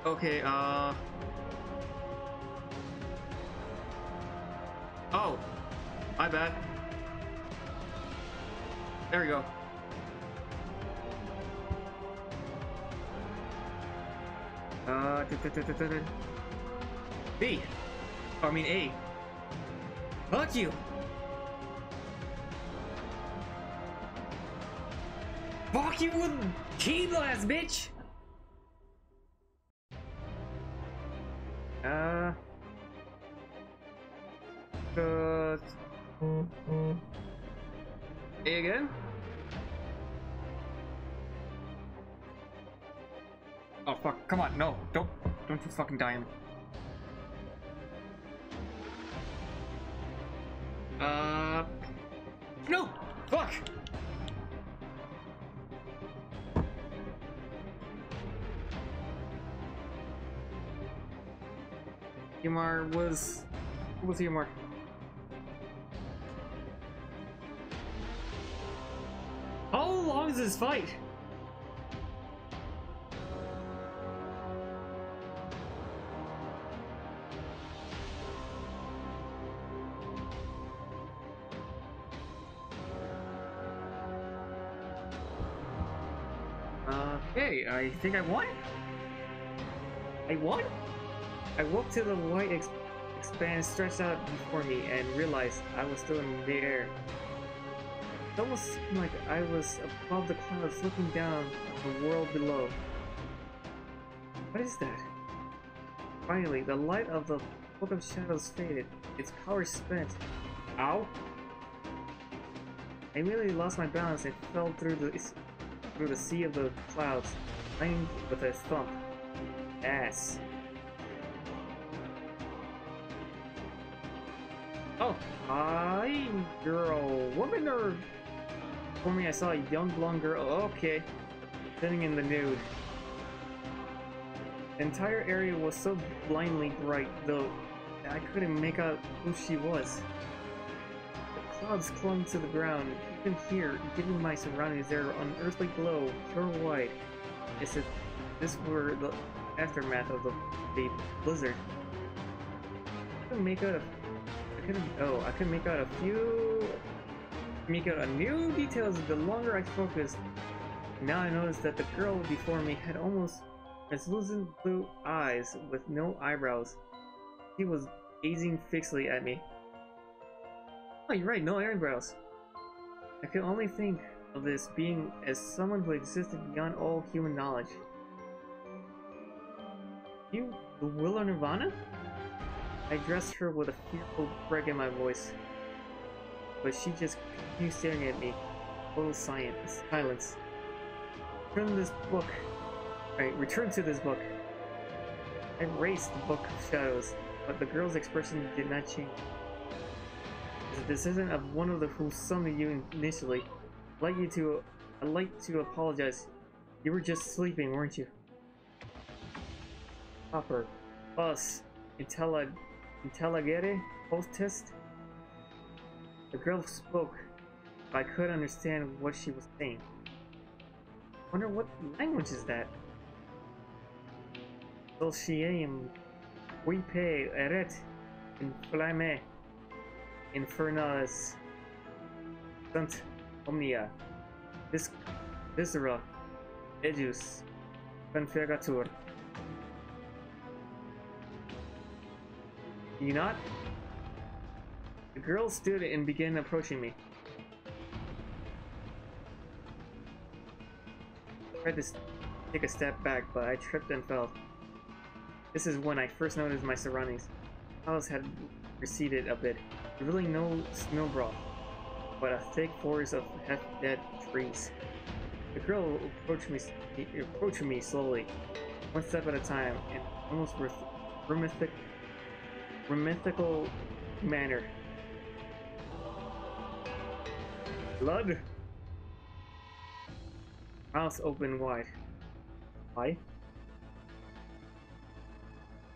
Okay, oh, my bad. There we go. B. Oh, I mean A. Fuck you! Fuck you with key blast, bitch! Good. Hey again? Oh fuck, come on, no, don't you fucking die on me. No! Fuck! Yamar was... Who was Yamar? How long is this fight? Okay, I think I won? I won? I woke to the white expanse stretched out before me and realized I was still in the air. It almost seemed like I was above the clouds looking down at the world below. What is that? Finally, the light of the Book of Shadows faded, its power spent. Ow! I immediately lost my balance and fell through the sea of the clouds, landing with a thump. Ass. Oh, hi, girl, woman, or... For me, I saw a young blonde girl, okay, sitting in the nude. The entire area was so blindly bright, though, that I couldn't make out who she was. The clouds clung to the ground, even here, giving my surroundings their unearthly glow, pure white, as if this were the aftermath of the blizzard. I couldn't make out I could make out a new details the longer I focused. Now I noticed that the girl before me had almost translucent blue eyes with no eyebrows. She was gazing fixedly at me. Oh, you're right, no eyebrows. I could only think of this being as someone who existed beyond all human knowledge. You, the Willow Nirvana? I addressed her with a fearful break in my voice, but she just continued staring at me. Total silence. Return to this book. I erased the Book of Shadows, but the girl's expression did not change. As a descendant of one of the who summoned you initially, I'd like to apologize. You were just sleeping, weren't you? Hopper, Bus, Intelligere, Post-test? The girl spoke, but I couldn't understand what she was saying. Wonder what language is that? Dulcium, Vipe, Eret, Inflamme, Infernalis, Sant Omnia, Viscera, Ejus, Confegatur. You not? The girl stood and began approaching me. I tried to take a step back, but I tripped and fell. This is when I first noticed my surroundings. The clouds had receded a bit, revealing no snowball, but a thick forest of half-dead trees. The girl approached me slowly, one step at a time, in almost rhythmical manner. Blood? Mouth open wide. Why?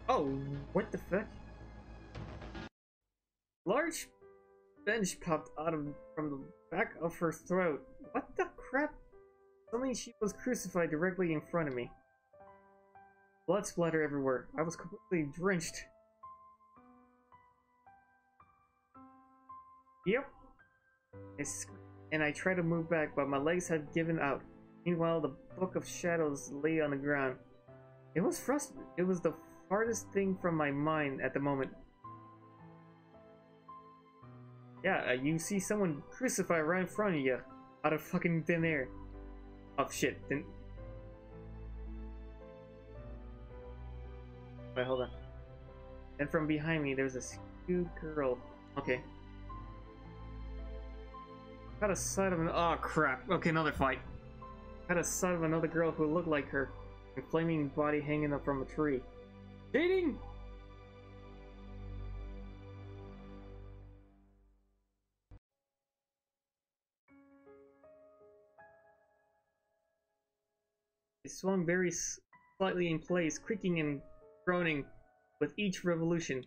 Oh, what the fuck? Large bench popped out from the back of her throat. What the crap? Suddenly she was crucified directly in front of me. Blood splattered everywhere. I was completely drenched. Yep. And I tried to move back, but my legs had given out. Meanwhile, the Book of Shadows lay on the ground. It was frustrating. It was the farthest thing from my mind at the moment. Yeah, you see someone crucified right in front of you, out of fucking thin air. Oh shit, then... Wait, hold on. And from behind me, there's this cute girl. Okay. Got a sight of an... Oh crap, okay, another fight. Got a sight of another girl who looked like her, a flaming body hanging up from a tree. Cheating! It swung very slightly in place, creaking and groaning with each revolution.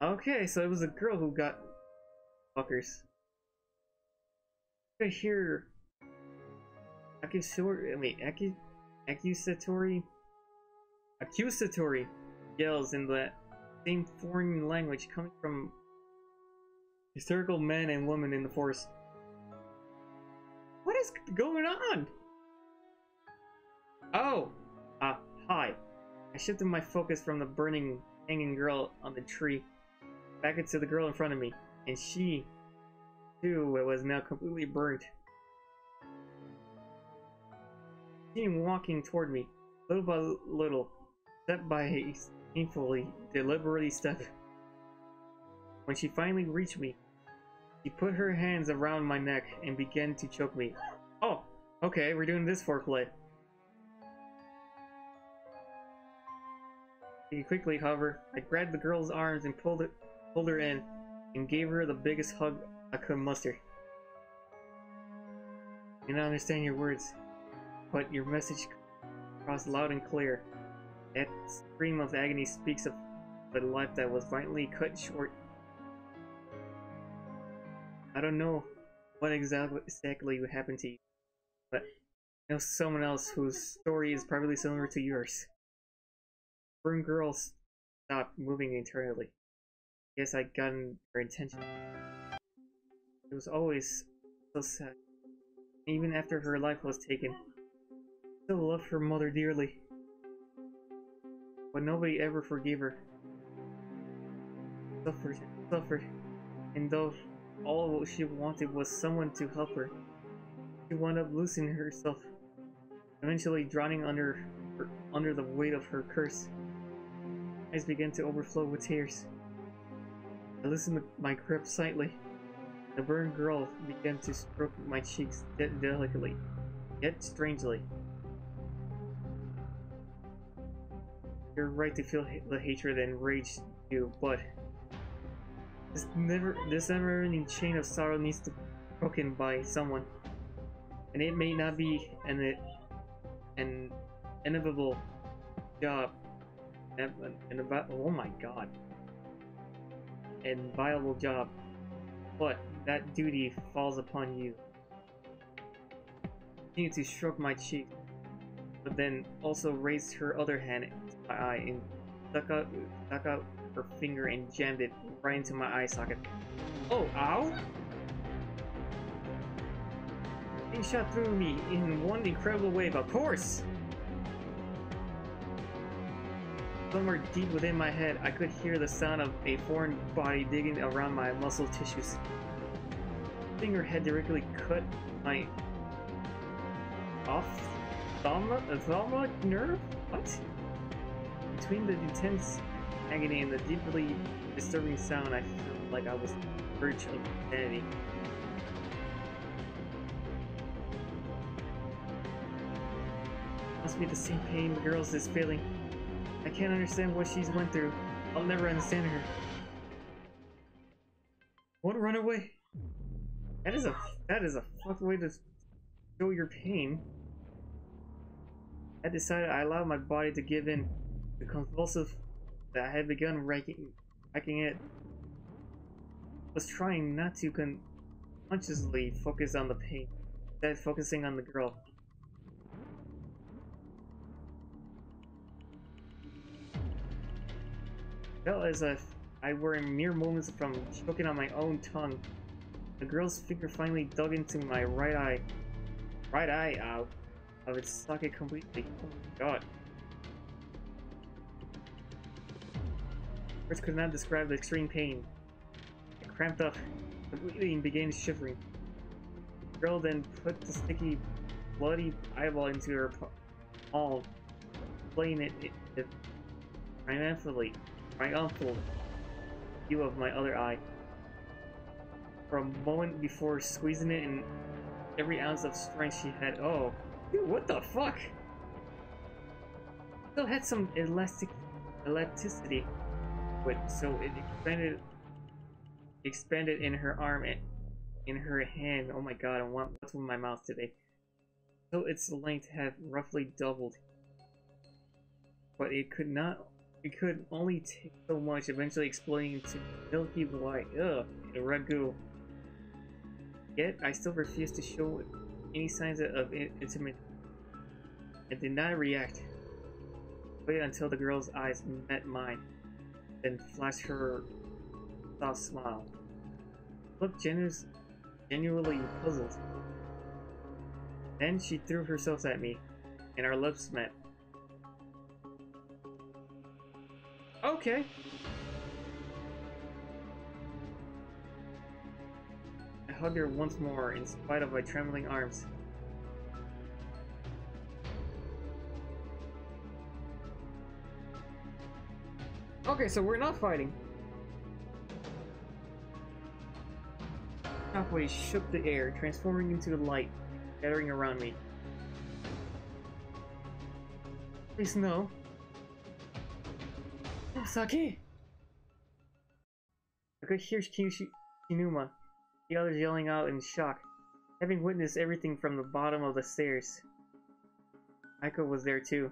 Okay, so it was a girl who got fuckers. I hear accusatory yells in the same foreign language coming from hysterical men and women in the forest. What is going on? Oh! Hi. I shifted my focus from the burning, hanging girl on the tree back into the girl in front of me, and she, too, was now completely burnt. She came walking toward me, little by little, step by painfully, deliberately step. When she finally reached me, she put her hands around my neck and began to choke me. Oh, okay, we're doing this foreplay. Quickly, however, I grabbed the girl's arms and pulled her in, and gave her the biggest hug I could muster. I cannot understand your words, but your message crossed loud and clear. That scream of agony speaks of the life that was violently cut short. I don't know what exactly happened to you, but I know someone else whose story is probably similar to yours. Burn girls stopped moving internally. Guess I got in her attention. It was always so sad. Even after her life was taken, I still loved her mother dearly. But nobody ever forgave her. Suffered, and though all she wanted was someone to help her, she wound up losing herself, eventually drowning under the weight of her curse. My eyes began to overflow with tears. I listened to my grip slightly. The burned girl began to stroke my cheeks delicately, yet strangely. You're right to feel the hatred and rage you, but this never-ending chain of sorrow needs to be broken by someone, and it may not be an inevitable job. Oh my god. An viable job, but that duty falls upon you. She continued to stroke my cheek, but then also raised her other hand to my eye and stuck out her finger and jammed it right into my eye socket. Oh, ow! He shot through me in one incredible wave, of course! Somewhere deep within my head, I could hear the sound of a foreign body digging around my muscle tissues. The finger had directly cut my ophthalmic nerve? What? Between the intense agony and the deeply disturbing sound, I felt like I was on the verge of insanity. Must be the same pain the girl is feeling. I can't understand what she's went through. I'll never understand her. Won't run away. That is a fucked way to show your pain. I decided I allowed my body to give in. The convulsive that I had begun racking it. Was trying not to consciously focus on the pain, instead focusing on the girl. Felt as if I were in mere moments from choking on my own tongue. The girl's finger finally dug into my right eye out. of its socket completely. Oh my god. Words could not describe the extreme pain. It cramped up. The bleeding began shivering. The girl then put the sticky, bloody eyeball into her palm, playing it triumphantly view of my other eye. For a moment before squeezing it in every ounce of strength she had. Oh, dude, what the fuck? Still had some elasticity, but so it expanded in her arm and in her hand. Oh my god, what's with my mouth today? So its length had roughly doubled, but it could only take so much, eventually exploding into milky white, ragu. Yet, I still refused to show any signs of intimacy. I did not react. Waited until the girl's eyes met mine, then flashed her soft smile. Looked genuinely puzzled. Then she threw herself at me, and our lips met. Okay. I hugged her once more, in spite of my trembling arms. Okay, so we're not fighting. Shockwaves shook the air, transforming into the light, gathering around me. Please no. Saki! I could hear Shinuma, the others yelling out in shock, having witnessed everything from the bottom of the stairs. Aiko was there too.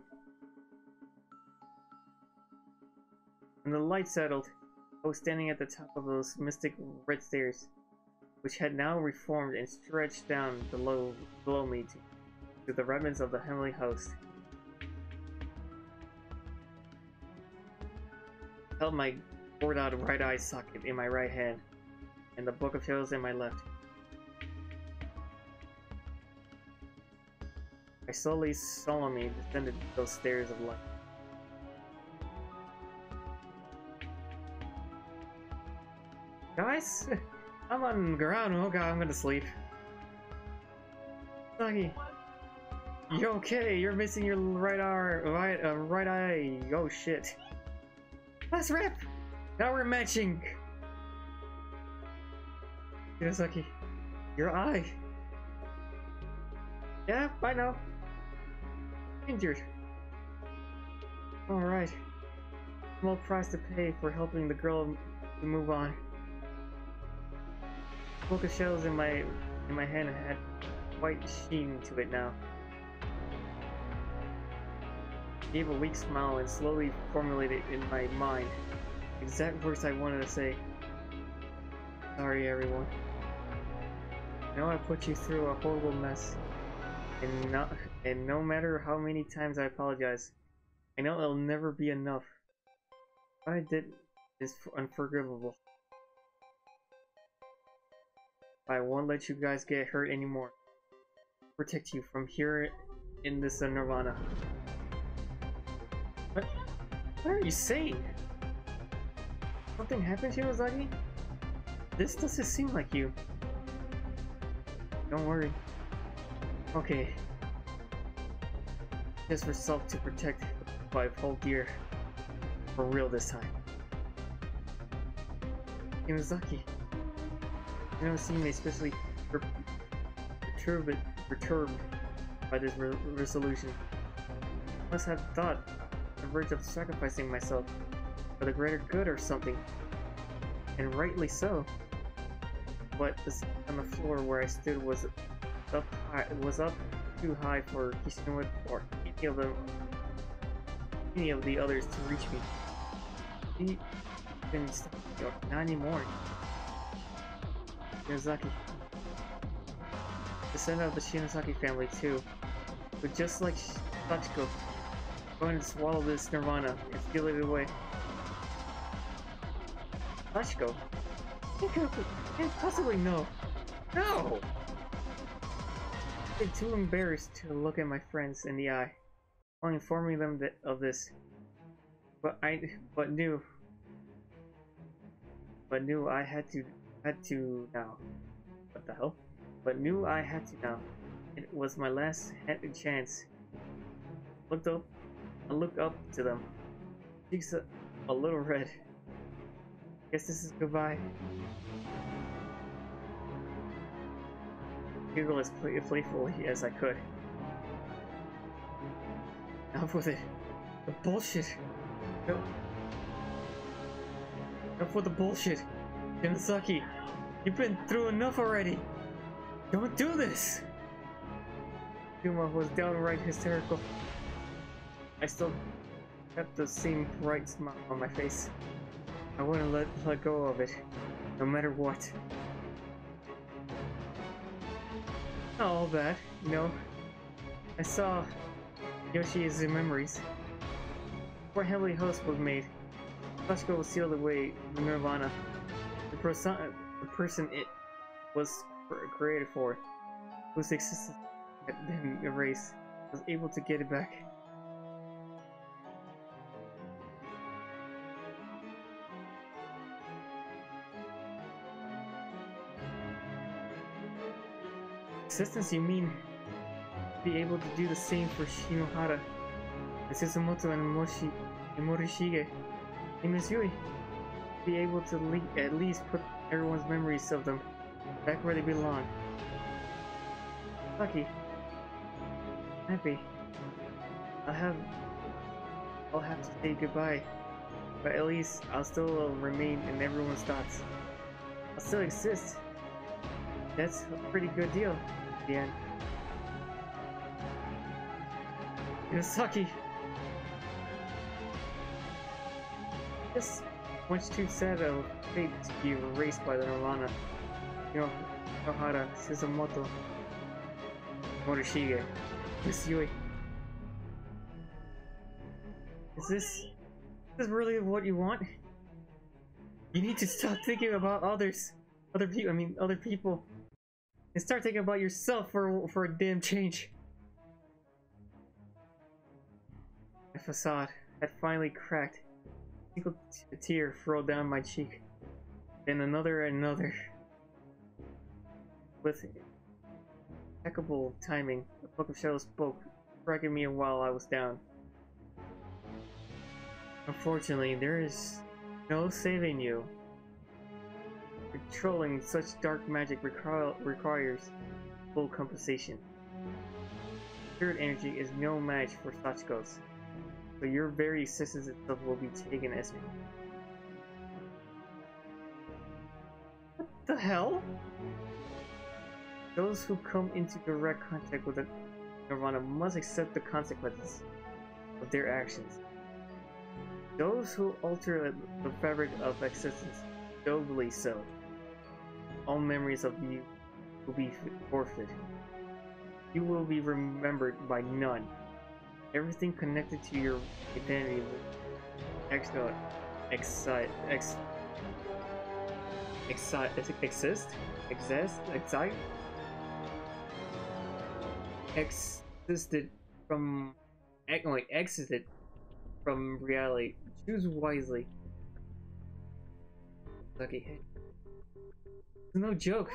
When the light settled, I was standing at the top of those mystic red stairs, which had now reformed and stretched down below me to the remnants of the heavenly host. I held my bored out right eye socket in my right hand, and the Book of Shadows in my left. I slowly, solemnly descended those stairs of light. Guys, I'm on the ground. Oh god, I'm gonna sleep. Saki, you okay? You're missing your right eye. Oh shit. Let's rip! Now we're matching! Saki, your eye. Yeah, I know. Injured. Alright. Small price to pay for helping the girl to move on. Book of Shadows in my hand had white sheen to it now. I gave a weak smile and slowly formulated in my mind the exact words I wanted to say. Sorry, everyone. I know I put you through a horrible mess, and no matter how many times I apologize, I know it'll never be enough. What I did is unforgivable. I won't let you guys get hurt anymore. I'll protect you from here in this nirvana. What are you saying? Something happened to you, Ozagi? This doesn't seem like you. Don't worry. Okay. Just for self to protect the life hold dear. For real this time. Inazaki. You don't seem especially perturbed by this resolution. I must have thought on the verge of sacrificing myself for the greater good or something. And rightly so. But the seat on the floor where I stood was up too high for Kishinuma or any of the others to reach me. He couldn't stop me, not anymore. Shinozaki. Descendant of the Shinozaki family too. But just like Sachiko, I'm going to swallow this nirvana and steal it away. Sachiko? Impossibly no. No! I'm too embarrassed to look at my friends in the eye while informing them of this. But knew I had to now. What the hell? But knew I had to now. It was my last chance. I looked up to them. Cheeks a little red. Guess this is goodbye. Giggle as playfully as I could. Enough with it. The bullshit. No. Enough with the bullshit. Yamasaki, you've been through enough already. Don't do this. Yuma was downright hysterical. I still kept the same bright smile on my face. I wouldn't let go of it, no matter what. Not all bad, you know. I saw Yoshi's memories. Before Heavenly Host was made, Sachiko was sealed away in Nirvana. The person it was created for, whose existence had been erased, was able to get it back. Existence, you mean? Be able to do the same for Shinohara, and Suzumoto and Morishige, and Ms. Yui. Be able to at least put everyone's memories of them back where they belong. Lucky. Happy. I'll have to say goodbye, but at least I'll still remain in everyone's thoughts. I'll still exist. That's a pretty good deal. The end. Yamasaki! Just much too sad of fate to be erased by the Nirvana. Shinohara, Suzumoto, Morishige, Ms. Yui. Is this really what you want? You need to stop thinking about other people. And start thinking about yourself for a damn change. My facade had finally cracked. A single tear rolled down my cheek. Then another and another. With impeccable timing, the Book of Shadows spoke, striking me while I was down. Unfortunately, there is no saving you. Controlling such dark magic requires full compensation. Spirit energy is no match for Sachiko's, so your very existence itself will be taken as me. What the hell? Those who come into direct contact with the Nirvana must accept the consequences of their actions. Those who alter the fabric of existence, doubly so. All memories of you will be forfeit. You will be remembered by none. Everything connected to your identity will exited from reality. Choose wisely. Lucky. It's no joke.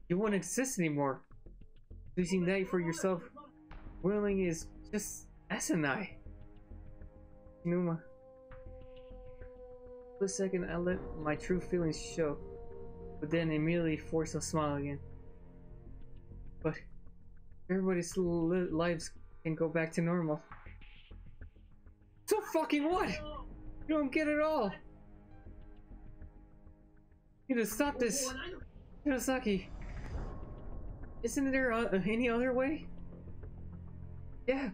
You won't exist anymore. Choosing that for yourself willing is just asinine. Numa. For a second, I let my true feelings show, but then immediately forced a smile again. But everybody's lives can go back to normal. So fucking what? You don't get it all. You need to stop this. Yamasaki, isn't there any other way? Yeah,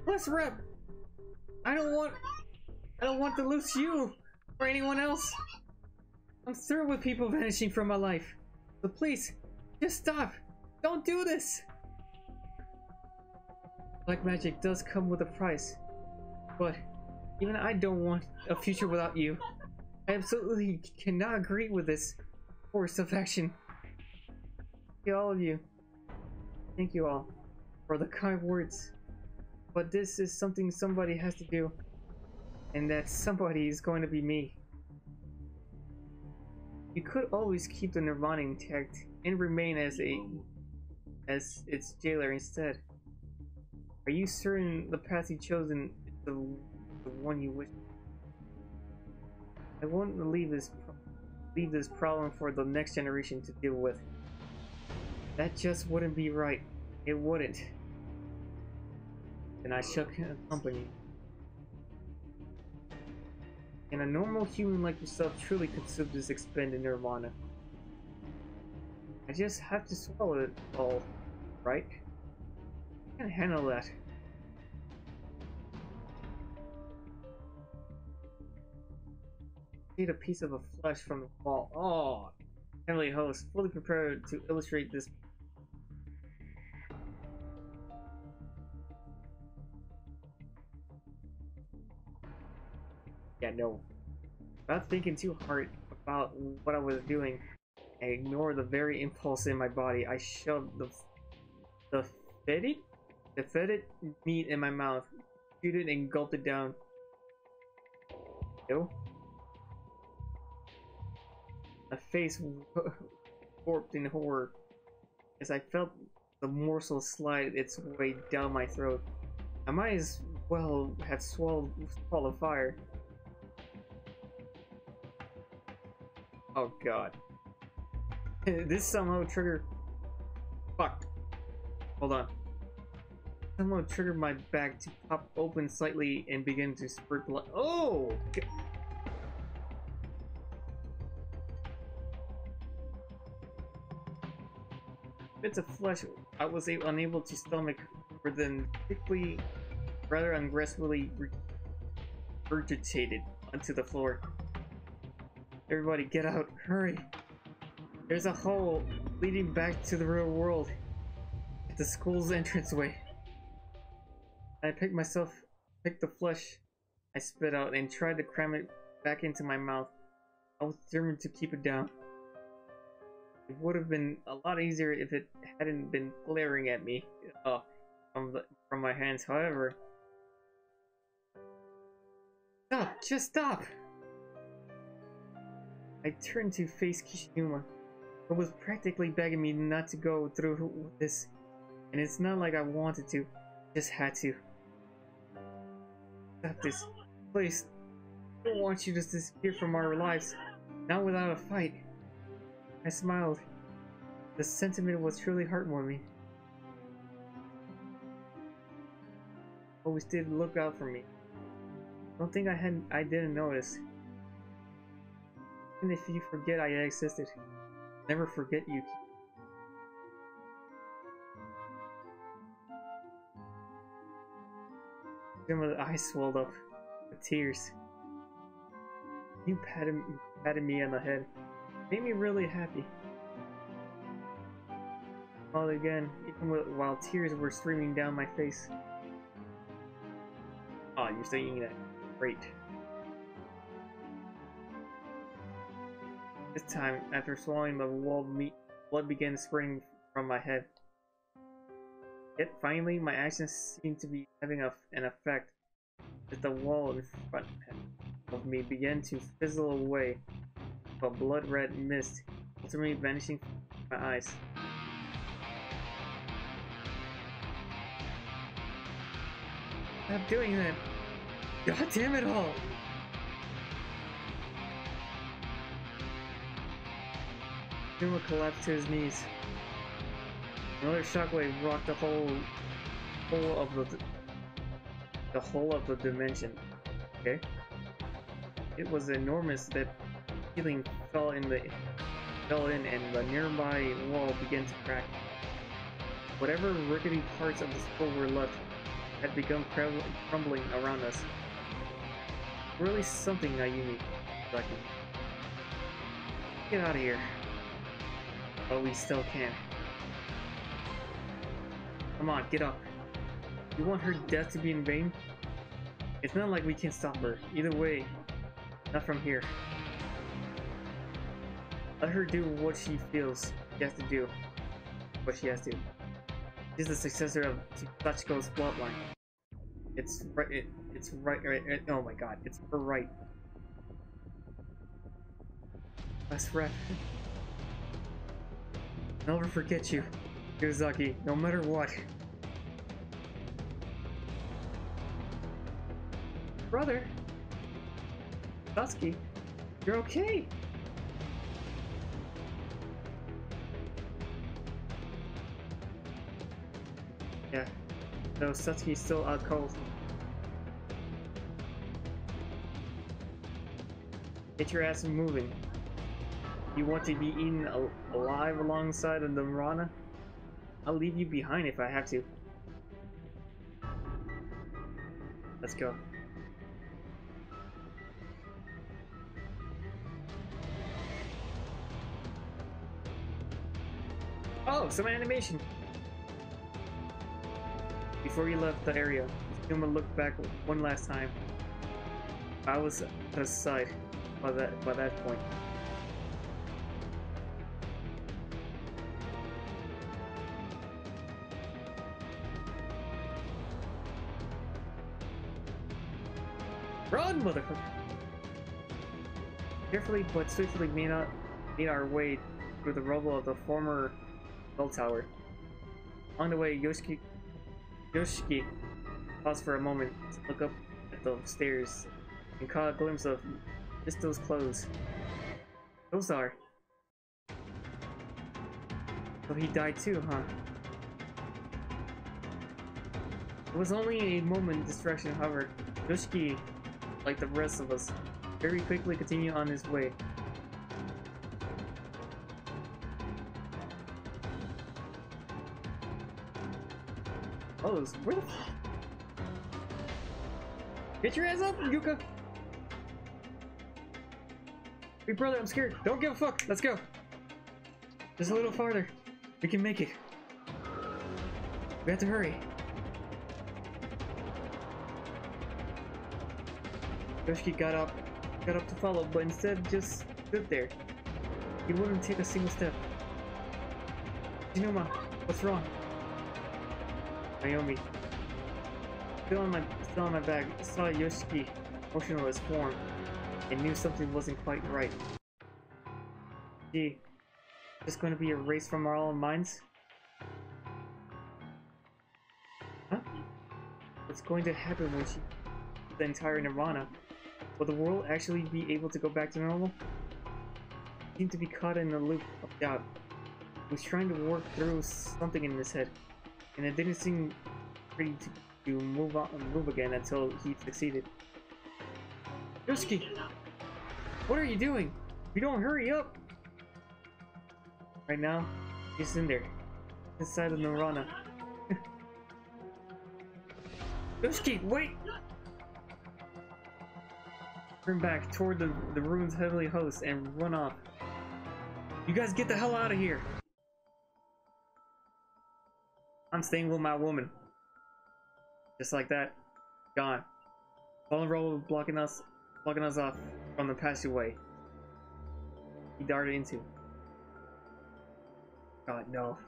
let's rep. I don't want to lose you or anyone else. I'm through with people vanishing from my life. So please, just stop. Don't do this. Black magic does come with a price, but even I don't want a future without you. I absolutely cannot agree with this course of action. Thank you, all of you. Thank you all. for the kind words, but this is something somebody has to do, and that somebody is going to be me. You could always keep the Nirvana intact and remain as its jailer instead. Are you certain the path you chosen is the one you wish? I won't leave this problem for the next generation to deal with. That just wouldn't be right. It wouldn't. And I shook company. Can a normal human like yourself truly consume this expanded nirvana? I just have to swallow it all, right? I can't handle that. Need a piece of a flesh from the wall. Oh, heavenly host, fully prepared to illustrate this. Yeah, no. Without thinking too hard about what I was doing, I ignored the very impulse in my body. I shoved the fetid meat in my mouth, chewed it and gulped it down. Ew. My face warped in horror as I felt the morsel slide its way down my throat. I might as well have swallowed fire. Oh god. This somehow triggered... Fuck. Hold on. Somehow triggered my back to pop open slightly and begin to spurt blood. Oh! Bits of flesh I was unable to stomach were then quickly, rather ungracefully regurgitated onto the floor. Everybody get out, hurry! There's a hole leading back to the real world at the school's entranceway. I picked the flesh I spit out and tried to cram it back into my mouth. I was determined to keep it down. It would have been a lot easier if it hadn't been glaring at me from my hands. However, stop! Just stop! I turned to face Kishinuma, who was practically begging me not to go through with this, and it's not like I wanted to, just had to. Stop this, please. I don't want you to disappear from our lives, not without a fight. I smiled. The sentiment was truly heartwarming. Always did look out for me. Don't think I didn't notice. Even if you forget I existed, never forget you. Your eyes swelled up with tears. You patted me on the head. Made me really happy. All again, even while tears were streaming down my face. Oh, you're saying that. Great. This time, after swallowing the wall meat, blood began spraying from my head. Yet finally, my actions seemed to be having an effect, as the wall in front of me began to fizzle away. A blood-red mist, ultimately vanishing from my eyes. Stop doing that! God damn it all! Yuma collapsed to his knees. Another shockwave rocked the whole of the dimension. Okay, it was enormous. That ceiling fell in and the nearby wall began to crack. Whatever rickety parts of the school were left had begun crumbling around us. Really something, Ayumi. Lucky. Get out of here. But we still can. Come on, get up. You want her death to be in vain? It's not like we can stop her. Either way, not from here. Let her do what she feels she has to do. What she has to. This is the successor of Sachiko's plotline. It's right. It's right. Oh my god! It's her right. Let's wrap. I'll never forget you, Yuzaki, no matter what. Brother, Satsuki, you're okay. Yeah, so Satsuki's still out cold. Get your ass moving. You want to be eaten alive alongside of the Mirana? I'll leave you behind if I have to. Let's go. Oh, some animation! Before you left the area, Yuma looked back one last time. I was at his side by that point. Run, motherfucker! Carefully but swiftly made our way through the rubble of the former bell tower. On the way, Yoshiki paused for a moment to look up at the stairs and caught a glimpse of Misto's clothes. Those are. So he died too, huh? It was only a moment distraction, however. Yoshiki, like the rest of us, very quickly continued on his way. Oh, where the f— Get your ass up, Yuka! Hey brother, I'm scared. Don't give a fuck. Let's go. Just a little farther. We can make it. We have to hurry. Yoshiki got up to follow, but instead just stood there. He wouldn't take a single step. Shinuma, what's wrong? Ayumi, still on my back, saw Yoshiki motionless form and knew something wasn't quite right. Gee, just going to be erased from our own minds? Huh? What's going to happen when she the entire Nirvana? Will the world actually be able to go back to normal? He seemed to be caught in a loop of doubt. He was trying to work through something in his head, and it didn't seem ready to move again until he succeeded. Yoshiki! What are you doing? If you don't hurry up! Right now, he's in there. Inside of Nirvana. Yoshiki, wait! Turn back toward the ruins heavily host and run off. You guys get the hell out of here! I'm staying with my woman. Just like that, gone. Fallen road blocking us off from the passageway he darted into. God, no.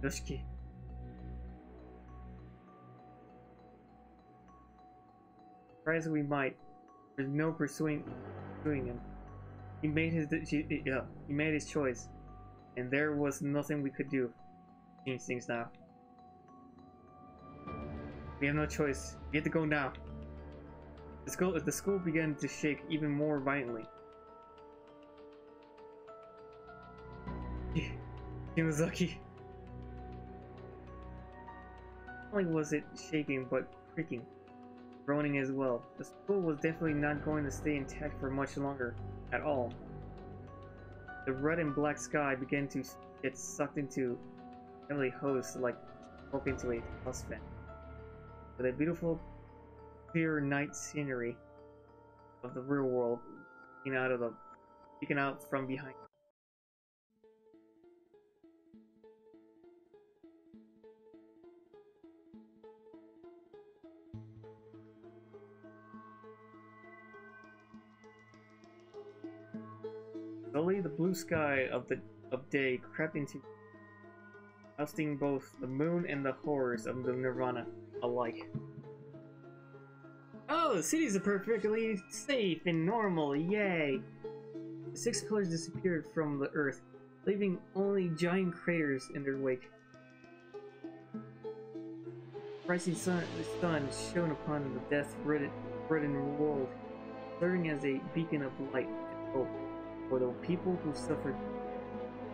Yoshiki. Try as we might, there's no pursuing him. He made his choice, and there was nothing we could do to change things now. We have no choice. We have to go now. The school began to shake even more violently. Shimazaki. Not only was it shaking, but creaking, groaning as well. The school was definitely not going to stay intact for much longer at all. The red and black sky began to get sucked into heavenly hosts like smoke into a dust fan. With a beautiful, clear night scenery of the real world peeking out from behind. Slowly, the blue sky of the of day crept into, ousting both the moon and the horrors of the Nirvana alike. Oh, the cities are perfectly safe and normal, yay! The 6 pillars disappeared from the earth, leaving only giant craters in their wake. The rising sun shone upon the death-ridden world, serving as a beacon of light and hope for the people who suffered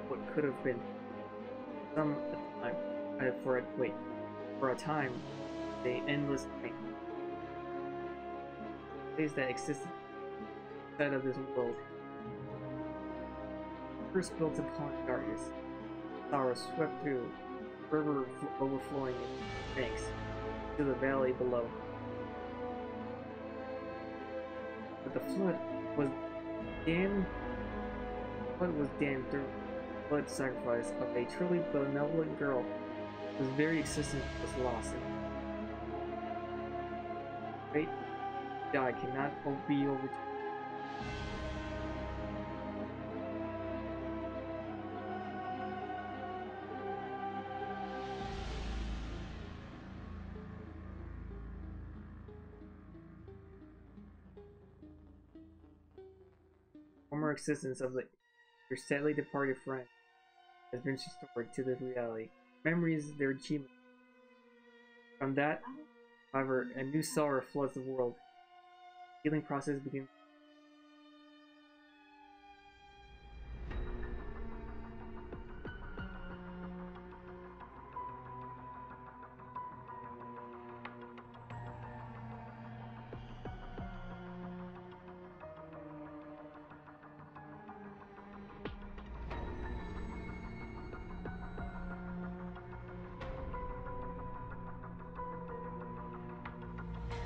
what could have been. Some time, for a time, the endless night. Days that existed outside of this world. First built upon darkness, sorrow swept through, river overflowing its banks to the valley below. But the flood was damned through the blood sacrifice of a truly benevolent girl whose very existence was lost. Great God cannot be overturned. Former existence of your sadly departed friend has been restored to this reality. Memories their achievement. From that, however, a new sorrow floods the world. The healing process begins.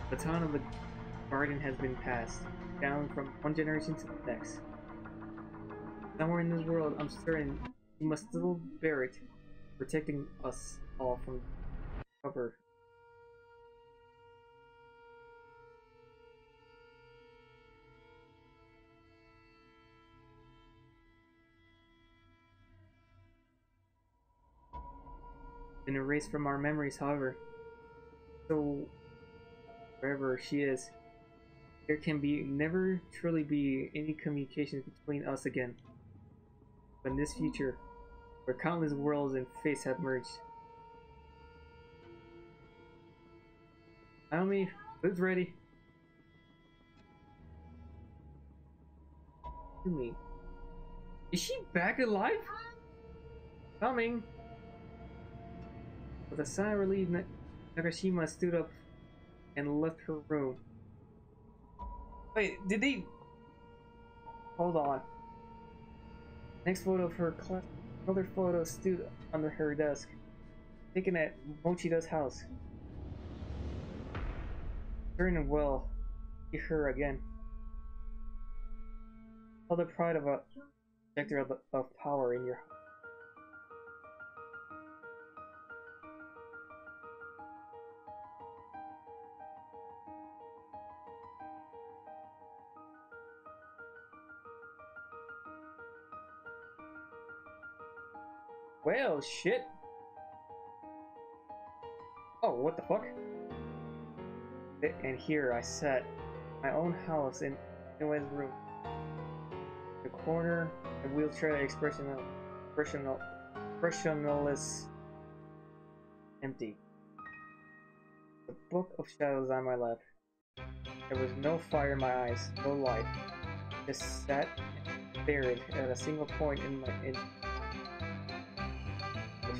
The baton of the garden has been passed down from one generation to the next. Somewhere in this world, I'm certain you must still bear it, protecting us all from cover. Been erased from our memories, however. So wherever she is, there can never truly be any communication between us again. But in this future, where countless worlds and fates have merged. Ayumi, food's ready. Ayumi. Is she back alive? Coming! With a sigh of relief, Nagashima stood up and left her room. Wait, did they... Hold on. Next photo of her class. Another photo stood under her desk, taken at Mochida's house. Turning well, see her again. All the pride of a projector of power in your heart. Well, shit. Oh, what the fuck? And here I sat, my own house in Inoue's room. The corner, the wheelchair expressionless, empty. The book of shadows on my lap. There was no fire in my eyes, no light. Just sat and stared at a single point in the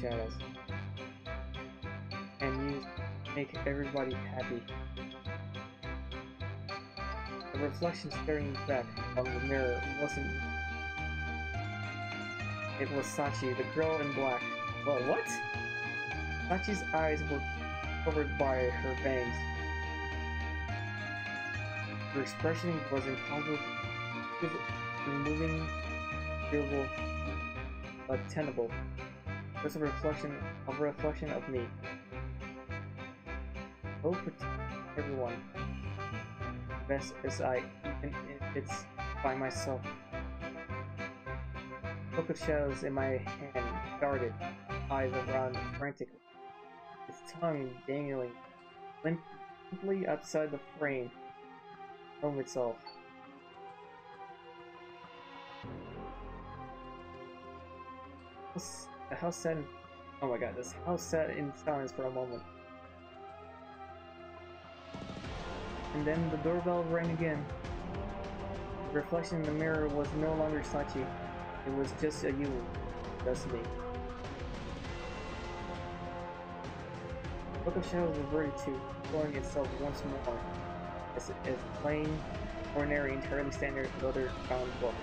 shadows. And used to make everybody happy. The reflection staring back from the mirror wasn't. It was Sachi, the girl in black. Well, what? Sachi's eyes were covered by her bangs. Her expression was impossible, removing, feelable, but tenable. It was a reflection of me. I will protect everyone, best as I, even if it's by myself. Book of shadows in my hand darted, eyes around frantically, its tongue dangling limply outside the frame of itself. The house sat in, oh my god, this house sat in silence for a moment. And then the doorbell rang again. The reflection in the mirror was no longer Sachi. It was just Ayumi, just me. The Book of Shadows reverted to showing itself once more as plain, ordinary, entirely standard leather-bound book.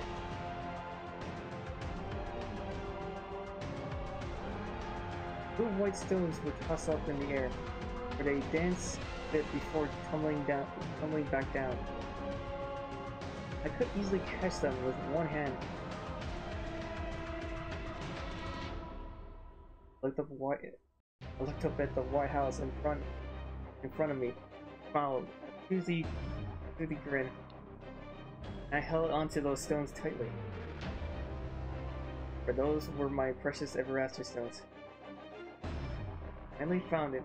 Two white stones were tossed up in the air, where they danced a bit before tumbling back down. I could easily catch them with one hand. I looked up at the White House in front of me, smiled a toothy grin, and I held onto those stones tightly. For those were my precious Ever After stones. I finally found it.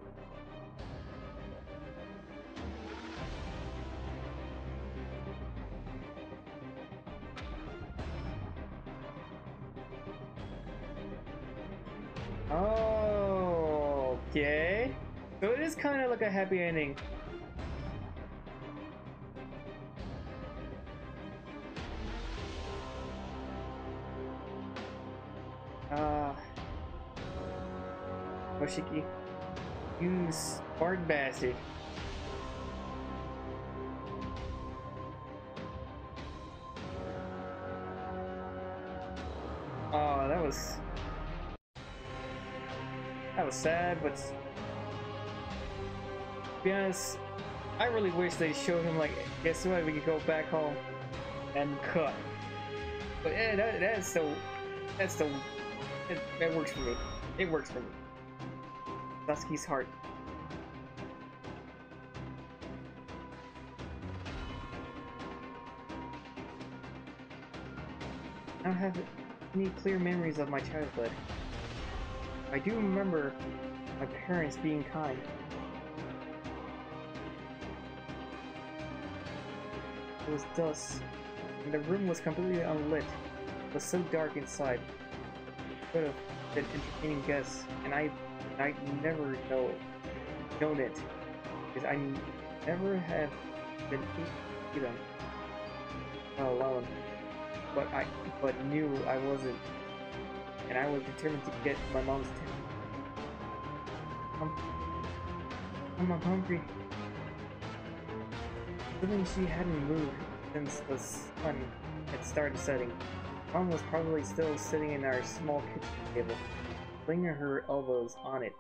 Oh, okay. So it is kind of like a happy ending. Moshiki, you smart bastard. Oh, that was sad, but to be honest, I really wish they showed him like, guess what, we could go back home and cut. But yeah, that works for me. It works for me. Sasuke's heart. I don't have any clear memories of my childhood. I do remember my parents being kind. It was dusk, and the room was completely unlit. It was so dark inside. I could have been entertaining guests, and I'd never known it, because I never have been able to see them alone. But knew I wasn't, and I was determined to get my mom's attention. I'm hungry. Assuming she hadn't moved since the sun had started setting, Mom was probably still sitting in our small kitchen table, leaning her elbows on it,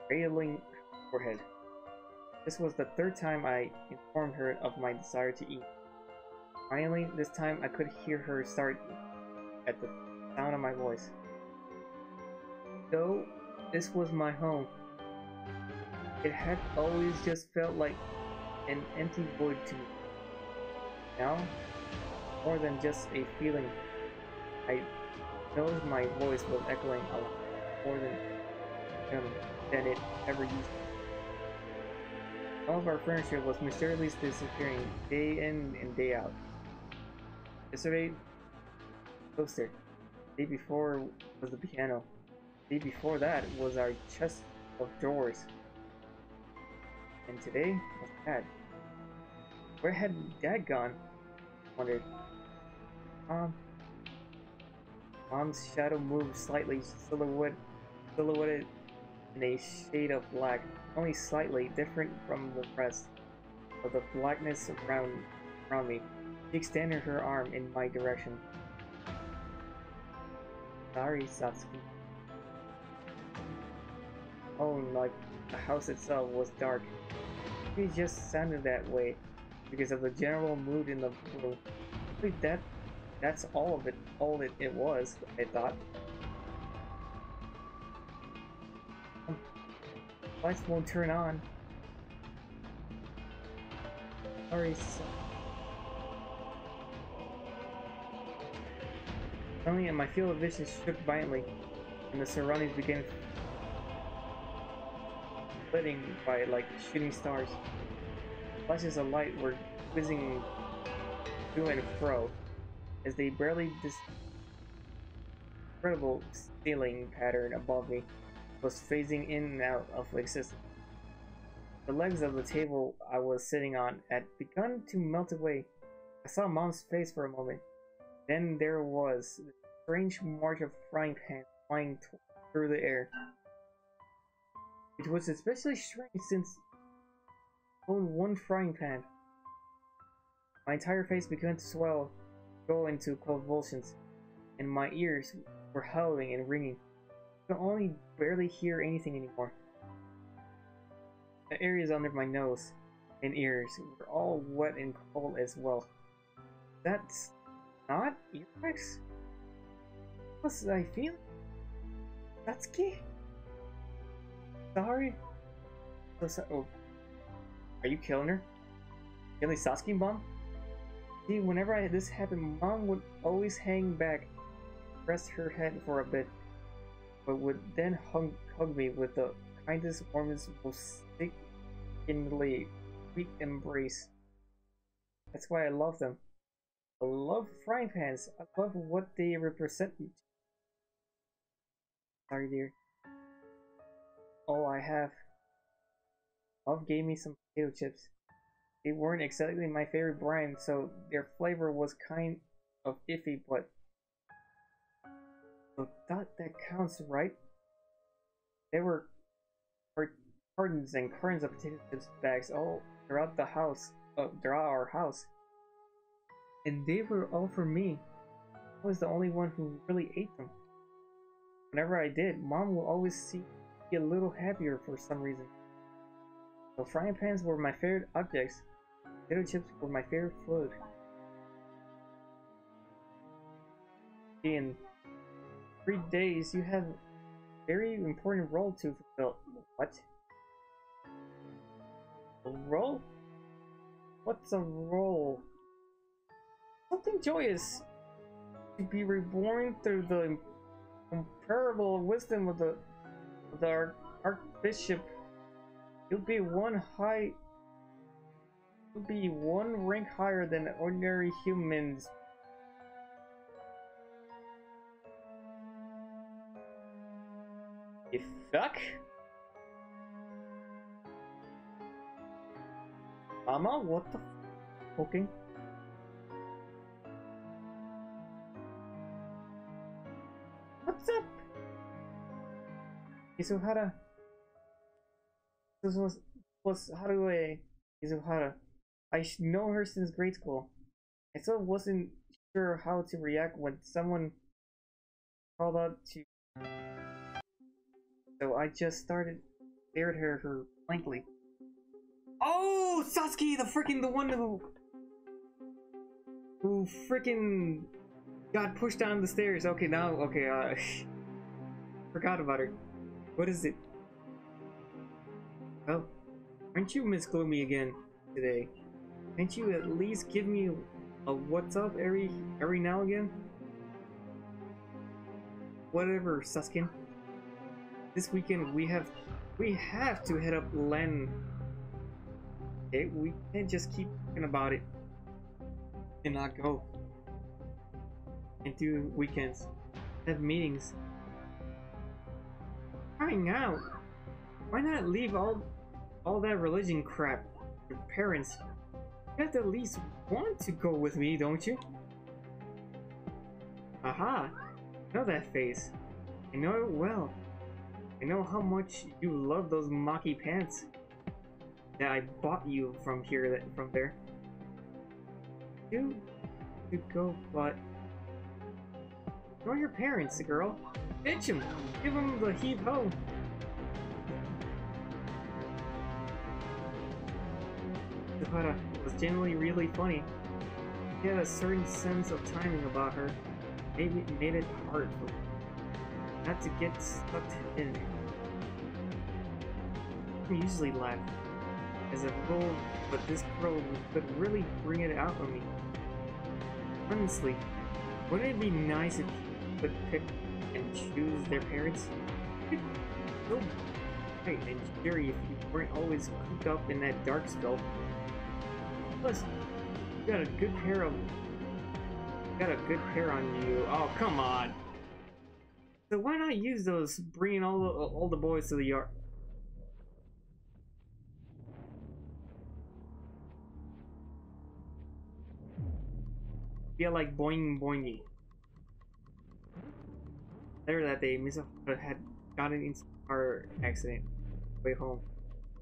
cradling her forehead. This was the third time I informed her of my desire to eat. Finally, this time I could hear her start at the sound of my voice. Though this was my home, it had always just felt like an empty void to me. Now, more than just a feeling, I know my voice was echoing a lot more than it ever used to. All of our furniture was mysteriously disappearing day in and day out. Yesterday, toaster. The day before was the piano. The day before that was our chest of drawers. And today was Dad. Where had Dad gone? I wondered. Mom's shadow moved slightly, silhouetted in a shade of black, only slightly different from the rest of the blackness around me. She extended her arm in my direction. Sorry, Satsuki. Oh, like the house itself was dark. It just sounded that way because of the general mood in the room. I think that's all it was, I thought. Lights won't turn on. Sorry, Suddenly, my field of vision shook violently, and the surroundings began splitting by like shooting stars. Flashes of light were whizzing to and fro as they barely this incredible ceiling pattern above me was phasing in and out of existence. The legs of the table I was sitting on had begun to melt away. I saw Mom's face for a moment. Then there was the strange march of frying pans flying through the air. It was especially strange since I owned one frying pan. My entire face began to swell, go into convulsions, and my ears were howling and ringing. I could only barely hear anything anymore. The areas under my nose and ears were all wet and cold as well. That's not earwax? What was I feeling? Satsuki? Sorry? Oh, are you killing her? Killing Satsuki, Mom? See, whenever this happened, Mom would always hang back, rest her head for a bit, but would then hug me with the kindest, warmest, most sickeningly sweet embrace. That's why I love them. I love frying pans. I love what they represent. Sorry, dear. All I have. Love gave me some potato chips. They weren't exactly my favorite brand, so their flavor was kind of iffy, but so that counts, right? There were cartons and cartons of potato chips bags all throughout the house, throughout our house, and they were all for me. I was the only one who really ate them. Whenever I did, Mom will always see me a little happier for some reason. So frying pans were my favorite objects. Potato chips were my favorite food. In 3 days, you have a very important role to fulfill. What? A role? What's a role? Something joyous. To be reborn through the incomparable wisdom of the Archbishop. You'll be one rank higher than ordinary humans. You fuck? Mama, what the f? Okay. What's up? Izuhara. This was Haruo Izuhara. I know her since grade school. I still wasn't sure how to react when someone called out to. So I just stared at her blankly. Oh, Satsuki, the one who freaking got pushed down the stairs. Okay, now, okay, forgot about her. What is it? Oh, aren't you Miss Gloomy again today? Can't you at least give me a what's up every now and again? Whatever, Sasuke. This weekend we have to head up Len. Okay, we can't just keep talking about it and not go. And do weekends. Have meetings. Crying out. Why not leave all that religion crap? Your parents. You have to at least want to go with me, don't you? Aha! I know that face. I know it well. I know how much you love those Maki pants that I bought you from there. You go, but ignore your parents, girl. Bitch him. Give him the heave ho. Izuhara was genuinely really funny. She had a certain sense of timing about her. Maybe it made it hard for me not to get sucked in. I usually laugh as a rule, but this girl could really bring it out on me. Honestly, wouldn't it be nice if could pick and choose their parents? You could so bright and cheery if you weren't always cooped up in that dark spell. Plus, you got a good pair on you. Oh, come on! So why not use those, bringing all the boys to the yard? Feel like boing boingy. Later that day, Ms.Kuon had gotten into a car accident way home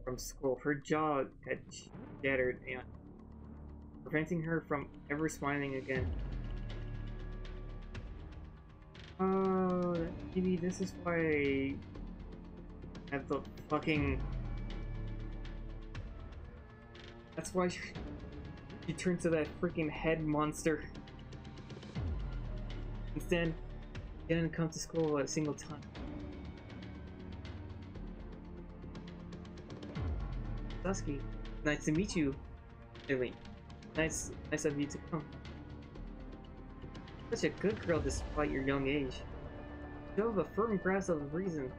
from school. Her jaw had shattered, and preventing her from ever smiling again. Oh, maybe this is why I have the fucking... That's why she turned to that freaking head monster. Instead, she didn't come to school a single time. Sasuke, nice to meet you. Ayumi, nice of you to come. Such a good girl despite your young age. You have a firm grasp of reason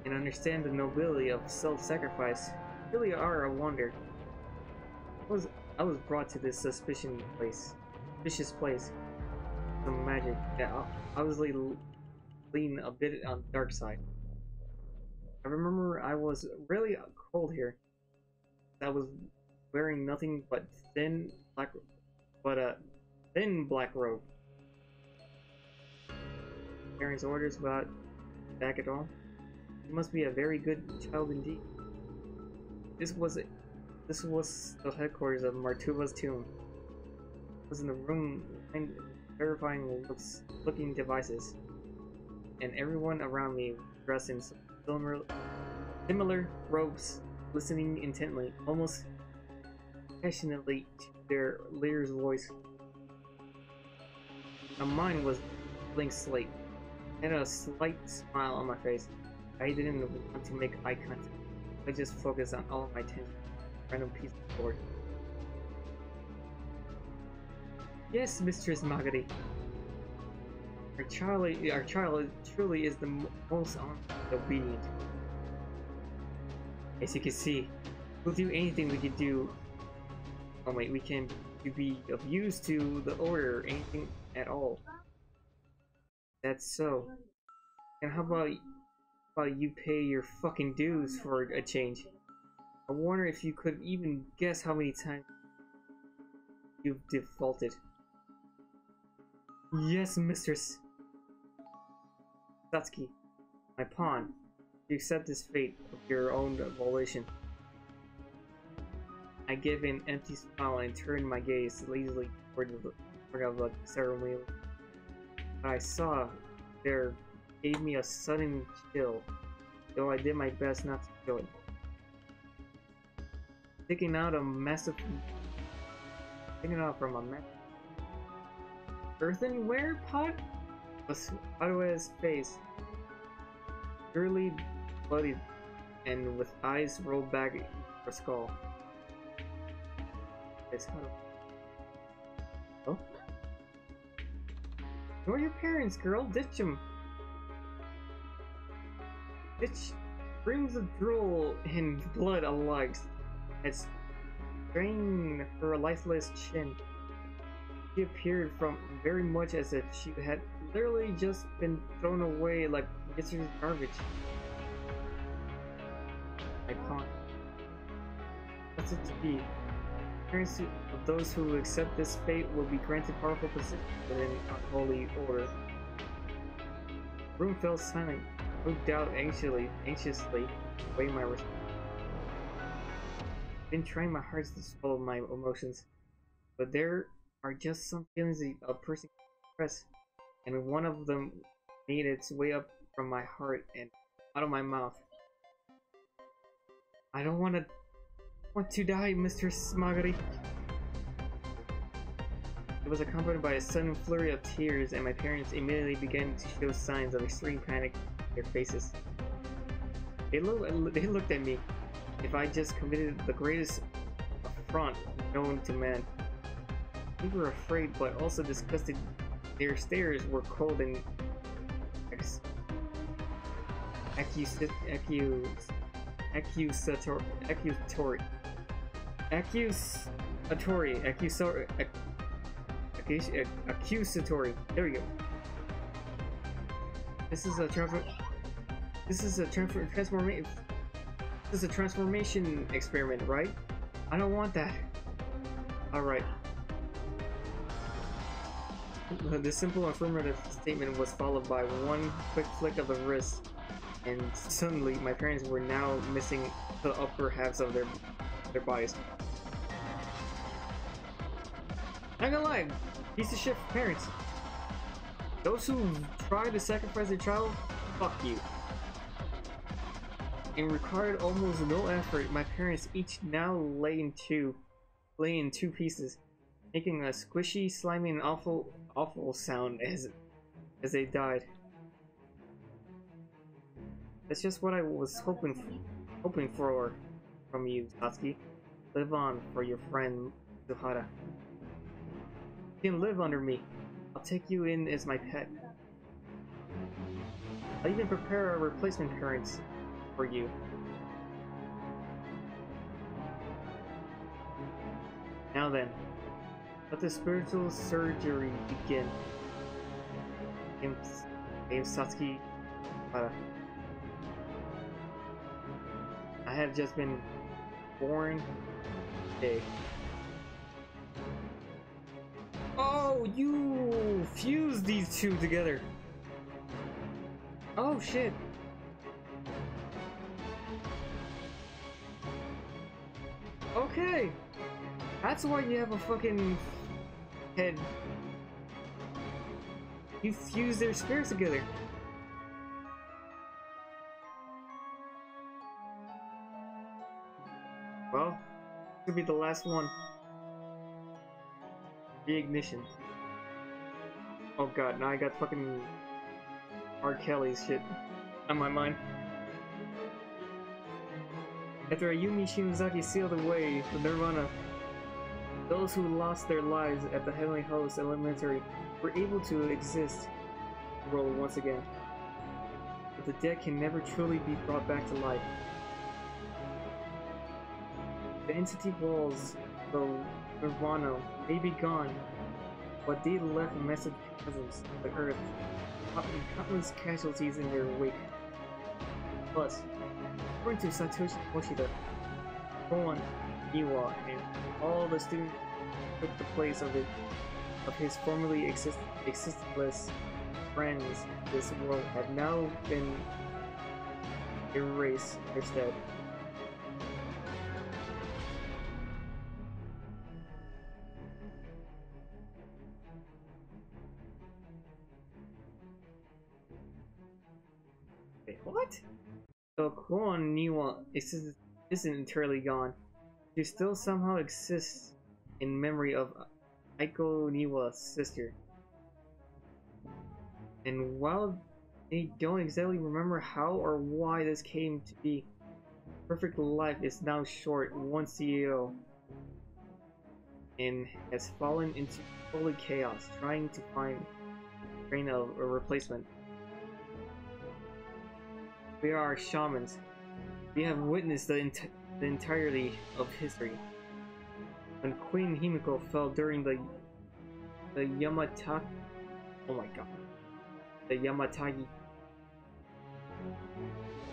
and understand the nobility of self-sacrifice. You really are a wonder. I was brought to this suspicious place. Some magic that obviously lean a bit on the dark side. I remember I was really cold here. I was wearing nothing but thin black robe. Parents' orders without back at all. You must be a very good child indeed. This was the headquarters of Martuva's tomb. I was in the room behind terrifying looking devices, and everyone around me dressed in similar robes, listening intently, almost passionately to their leader's voice. My mind was blank slate. I had a slight smile on my face. I didn't want to make eye contact. I just focused on all of my attention. Random piece of board. Yes, Mistress Magari. Our child truly is the most obedient. As you can see, we'll do anything we can do. Oh wait, we can be of use to the order, anything at all. That's so. And how about you pay your fucking dues for a change? I wonder if you could even guess how many times you've defaulted. Yes, mistress. Satsuki, my pawn. You accept this fate of your own volition. I gave an empty smile and turned my gaze lazily toward the ceremony. What I saw there gave me a sudden chill, though I did my best not to show it. Taking out from a massive earthenware pot was Arue's face, purely bloodied and with eyes rolled back in her skull. Oh? Where are your parents, girl? Ditch them! Ditch streams of drool and blood alike had strained her lifeless chin. She appeared from very much as if she had literally just been thrown away like yesterday's garbage. I pawned. What's it to be? Parents of those who accept this fate will be granted powerful positions within unholy order. The room fell silent. I looked out anxiously, weighing my response. I've been trying my hardest to swallow my emotions, but there are just some feelings a person can express, and one of them made its way up from my heart and out of my mouth. I don't want to die, Mistress Magari. It was accompanied by a sudden flurry of tears, and my parents immediately began to show signs of extreme panic in their faces. They looked at me. If I just committed the greatest affront known to man. We were afraid, but also disgusted. Their stares were cold and Accusatory. Accusatory. Accusatory. There we go. This is a transformation experiment, right? I don't want that. Alright. This simple affirmative statement was followed by one quick flick of the wrist, and suddenly my parents were now missing the upper halves of their bodies. Not gonna lie, piece of shit parents. Those who try to sacrifice their child, fuck you. And required almost no effort, my parents each now lay in two pieces, making a squishy, slimy, and awful sound as they died. That's just what I was hoping for from you, Satsuki. Live on for your friend Suhara. You can live under me. I'll take you in as my pet. I'll even prepare a replacement parents for you. Now then, let the spiritual surgery begin. Name Satsuki. I have just been born today. Oh, you fused these two together. Oh shit. Okay. That's why you have a fucking head. You fuse their spirits together. Well, this could be the last one. Reignition. Oh god, now I got fucking R. Kelly's shit on my mind. After Ayumi Shimazaki sealed away the Nirvana, those who lost their lives at the Heavenly Host Elementary were able to exist in the world once again. But the dead can never truly be brought back to life. The entity walls, the Nirvana, may be gone, but they left massive chasms of the earth, and countless casualties in their wake. Plus, according to Satoshi Moshida, Kuon, Niwa, and all the students took the place of his formerly existenceless friends in this world have now been erased instead. Wait, what? So Kuon Niwa isn't entirely gone. She still somehow exists in memory of Aiko Niwa's sister. And while they don't exactly remember how or why this came to be, perfect life is now short one CEO and has fallen into holy chaos, trying to find a replacement. We are shamans. We have witnessed the entirety of history. When Queen Himiko fell during the Yamatai... Oh my god. The Yamatai...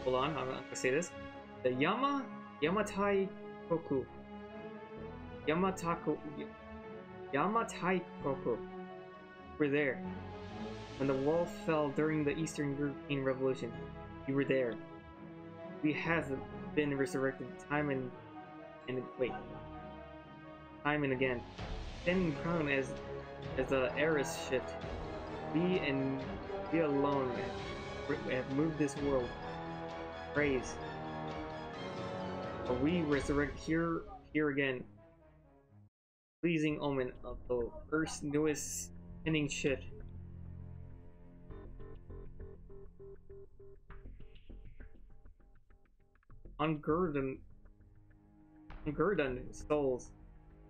Hold on, I'm gonna say this. The Yamatai Koku. Yamatai Koku. We're there. When the wall fell during the Eastern European Revolution, you were there. We have been resurrected time and again. Standing crowned as the era's shift, we alone have moved this world. Praise. But we resurrect here again. Pleasing omen of the Earth's newest ending shift. Ungurden souls,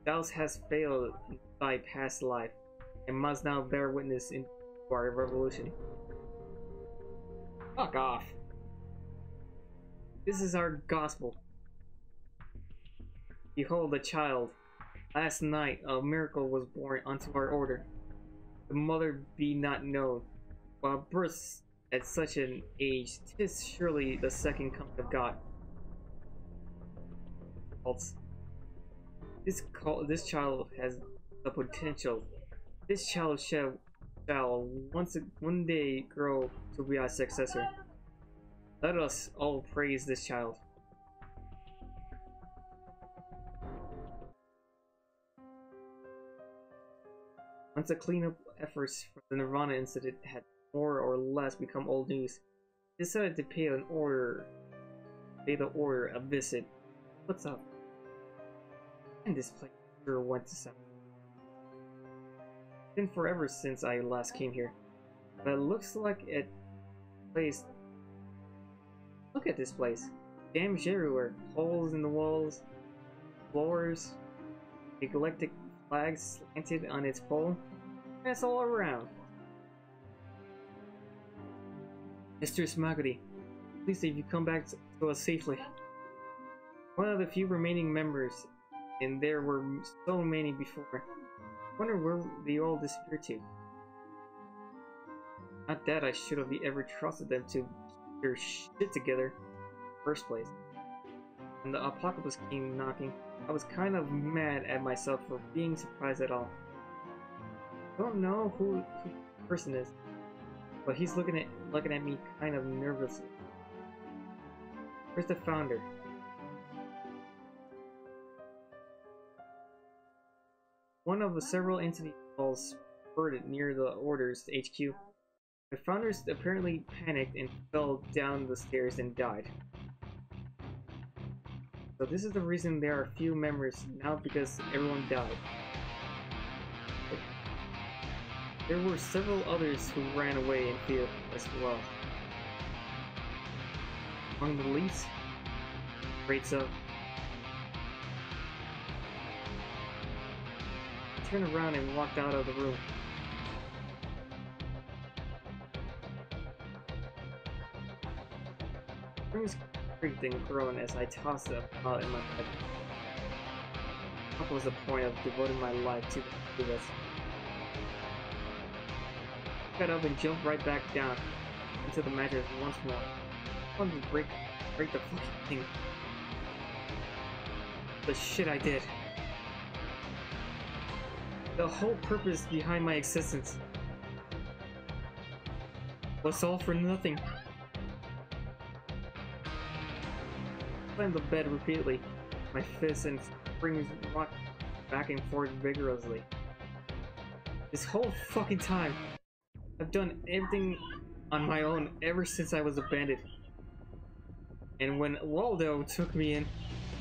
thou has failed in thy past life, and must now bear witness in our revolution. Fuck off. This is our gospel. Behold a child. Last night a miracle was born unto our order. The mother be not known. While births at such an age, 'tis surely the second coming of God. False. This child has the potential. This child shall one day grow to be our successor. Let us all praise this child. Once the cleanup efforts from the Nirvana incident had more or less become old news, he decided to pay the order a visit. What's up? And this place sure went to some. It's been forever since I last came here, but it looks like it place. Look at this place. Damage everywhere. Holes in the walls, floors, neglected flags slanted on its pole. That's all around. Mr. Smagody, please say you come back to us safely. One of the few remaining members, and there were so many before. I wonder where they all disappeared to. Not that I should have ever trusted them to keep their shit together in the first place. When the apocalypse came knocking, I was kind of mad at myself for being surprised at all. I don't know who the person is, but he's looking at me kind of nervously. Where's the founder? One of the several entity calls spurted near the Order's HQ. The founders apparently panicked and fell down the stairs and died. So this is the reason there are few members now, because everyone died. There were several others who ran away in fear as well. Among the least, rates up. I turned around and walked out of the room. Things creaked and groaned as I tossed it about in my bed. What was the point of devoting my life to this? I got up and jumped right back down into the mattress once more. I wanted to break the fucking thing. The shit I did. The whole purpose behind my existence was all for nothing. I slammed the bed repeatedly. My fists and springs rocked back and forth vigorously. This whole fucking time, I've done everything on my own ever since I was a bandit. And when Waldo took me in,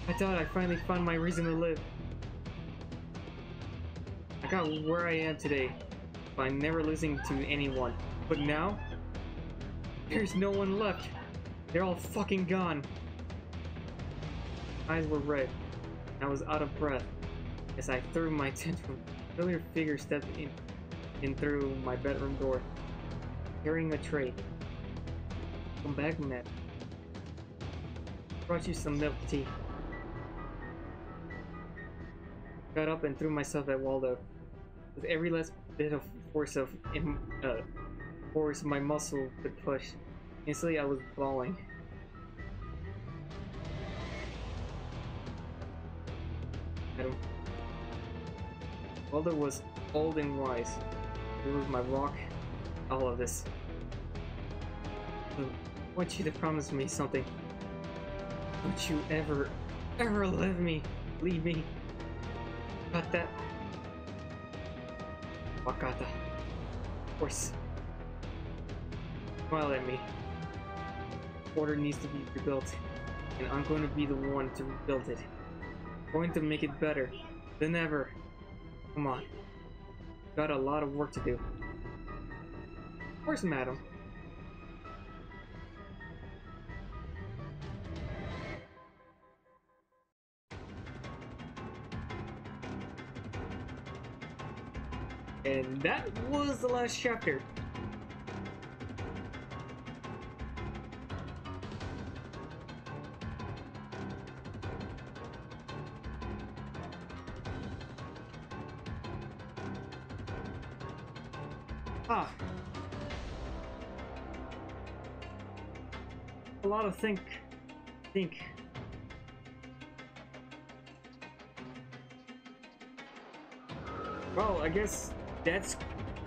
I thought I finally found my reason to live. I got where I am today by never listening to anyone. But now, there's no one left. They're all fucking gone. My eyes were red, and I was out of breath as I threw my tantrum. A familiar figure stepped in through my bedroom door, carrying a tray. Come back, Matt. Brought you some milk tea. Got up and threw myself at Waldo. With every last bit of force my muscle could push. Instantly, I was bawling. Adam. Waldo was old and wise. He was my rock. All of this. I want you to promise me something. Don't you ever leave me. Got that? Wakata. Of course. Smile at me. Order needs to be rebuilt, and I'm going to be the one to rebuild it. I'm going to make it better than ever. Come on. Got a lot of work to do. Of course, madam. And that was the last chapter. Ah. A lot of think. Well, I guess that's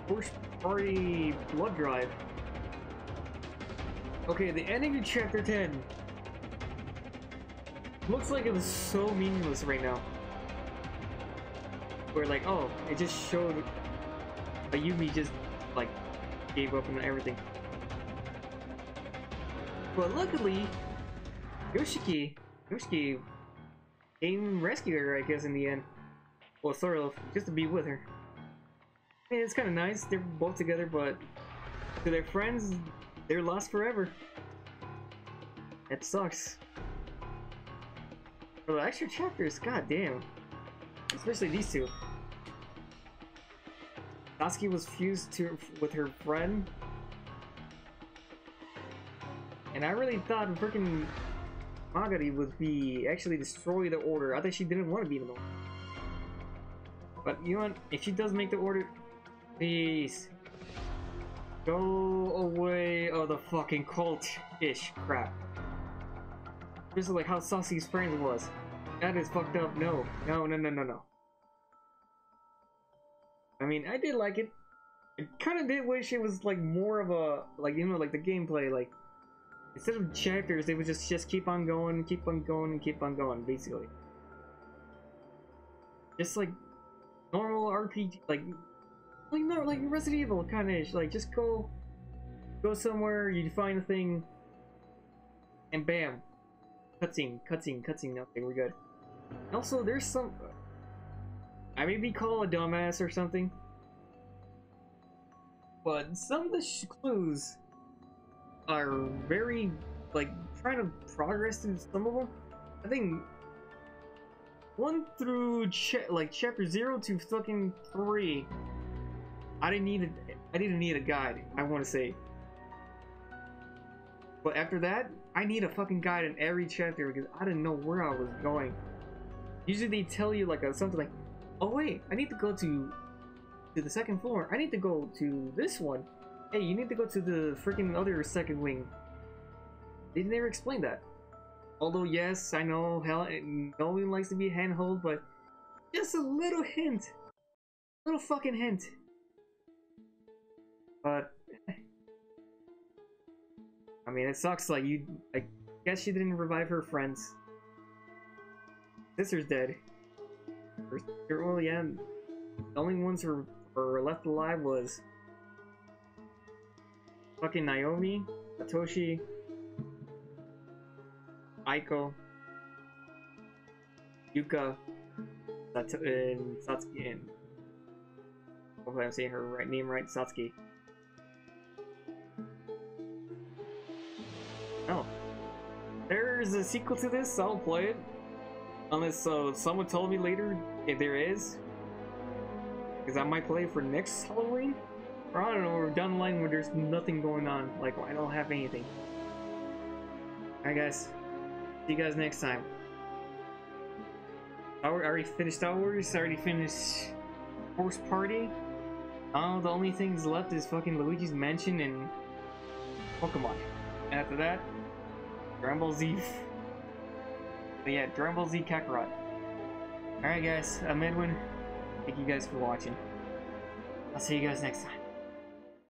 first party blood drive. Okay, the ending of chapter 10. Looks like it was so meaningless right now. Where like, oh, it just showed Ayumi just like gave up and everything. But luckily, Yoshiki came and rescued her, I guess, in the end. Well, sort of, just to be with her. I mean, it's kind of nice. They're both together, but to their friends, they're lost forever. That sucks. For the extra chapters, goddamn. Especially these two. Satsuki was fused with her friend. And I really thought freaking Magari would be actually destroy the order. I thought she didn't want to be in the order. But you know what? If she does make the order, please go away. Oh, the fucking cult-ish crap. Just like how Satsuki's friend was. That is fucked up. No. I mean, I did like it. I kind of did wish it was like more of a, like, you know, like the gameplay, like instead of chapters, they would just keep on going, basically. Just like normal RPG, like Resident Evil kind of, like just go somewhere, you find a thing, and bam, cutscene. Okay, we're good. Also, there's some. I may be called a dumbass or something, but some of the clues are very, like, trying to progress through some of them. I think 1 through chapter 0 to fucking 3, I didn't need a guide, I want to say. But after that, I need a fucking guide in every chapter because I didn't know where I was going. Usually they tell you like something like, oh wait, I need to go to the 2nd floor. I need to go to this one. Hey, you need to go to the freaking other 2nd wing. They never explained that. Although yes, I know hell, no one likes to be handhold, but just a little hint, little fucking hint. But I mean, it sucks. Like I guess she didn't revive her friends. Sister's dead. Well, yeah, the only ones who were left alive was fucking Naomi, Satoshi, Aiko, Yuka, and Satsuki, and hopefully I'm saying her name right, Satsuki. Oh, there's a sequel to this. I'll play it. Unless someone told me later if there is. Because I might play it for next Halloween. Or I don't know, or down the line where there's nothing going on. Like, I don't have anything. Alright guys. See you guys next time. I already finished Star Wars. I already finished Horse Party. The only things left is fucking Luigi's Mansion and Pokemon. And after that, Dragon Ball Z. But yeah, Dragon Ball Z Kakarot. Alright guys, I'm Edwin. Thank you guys for watching. I'll see you guys next time.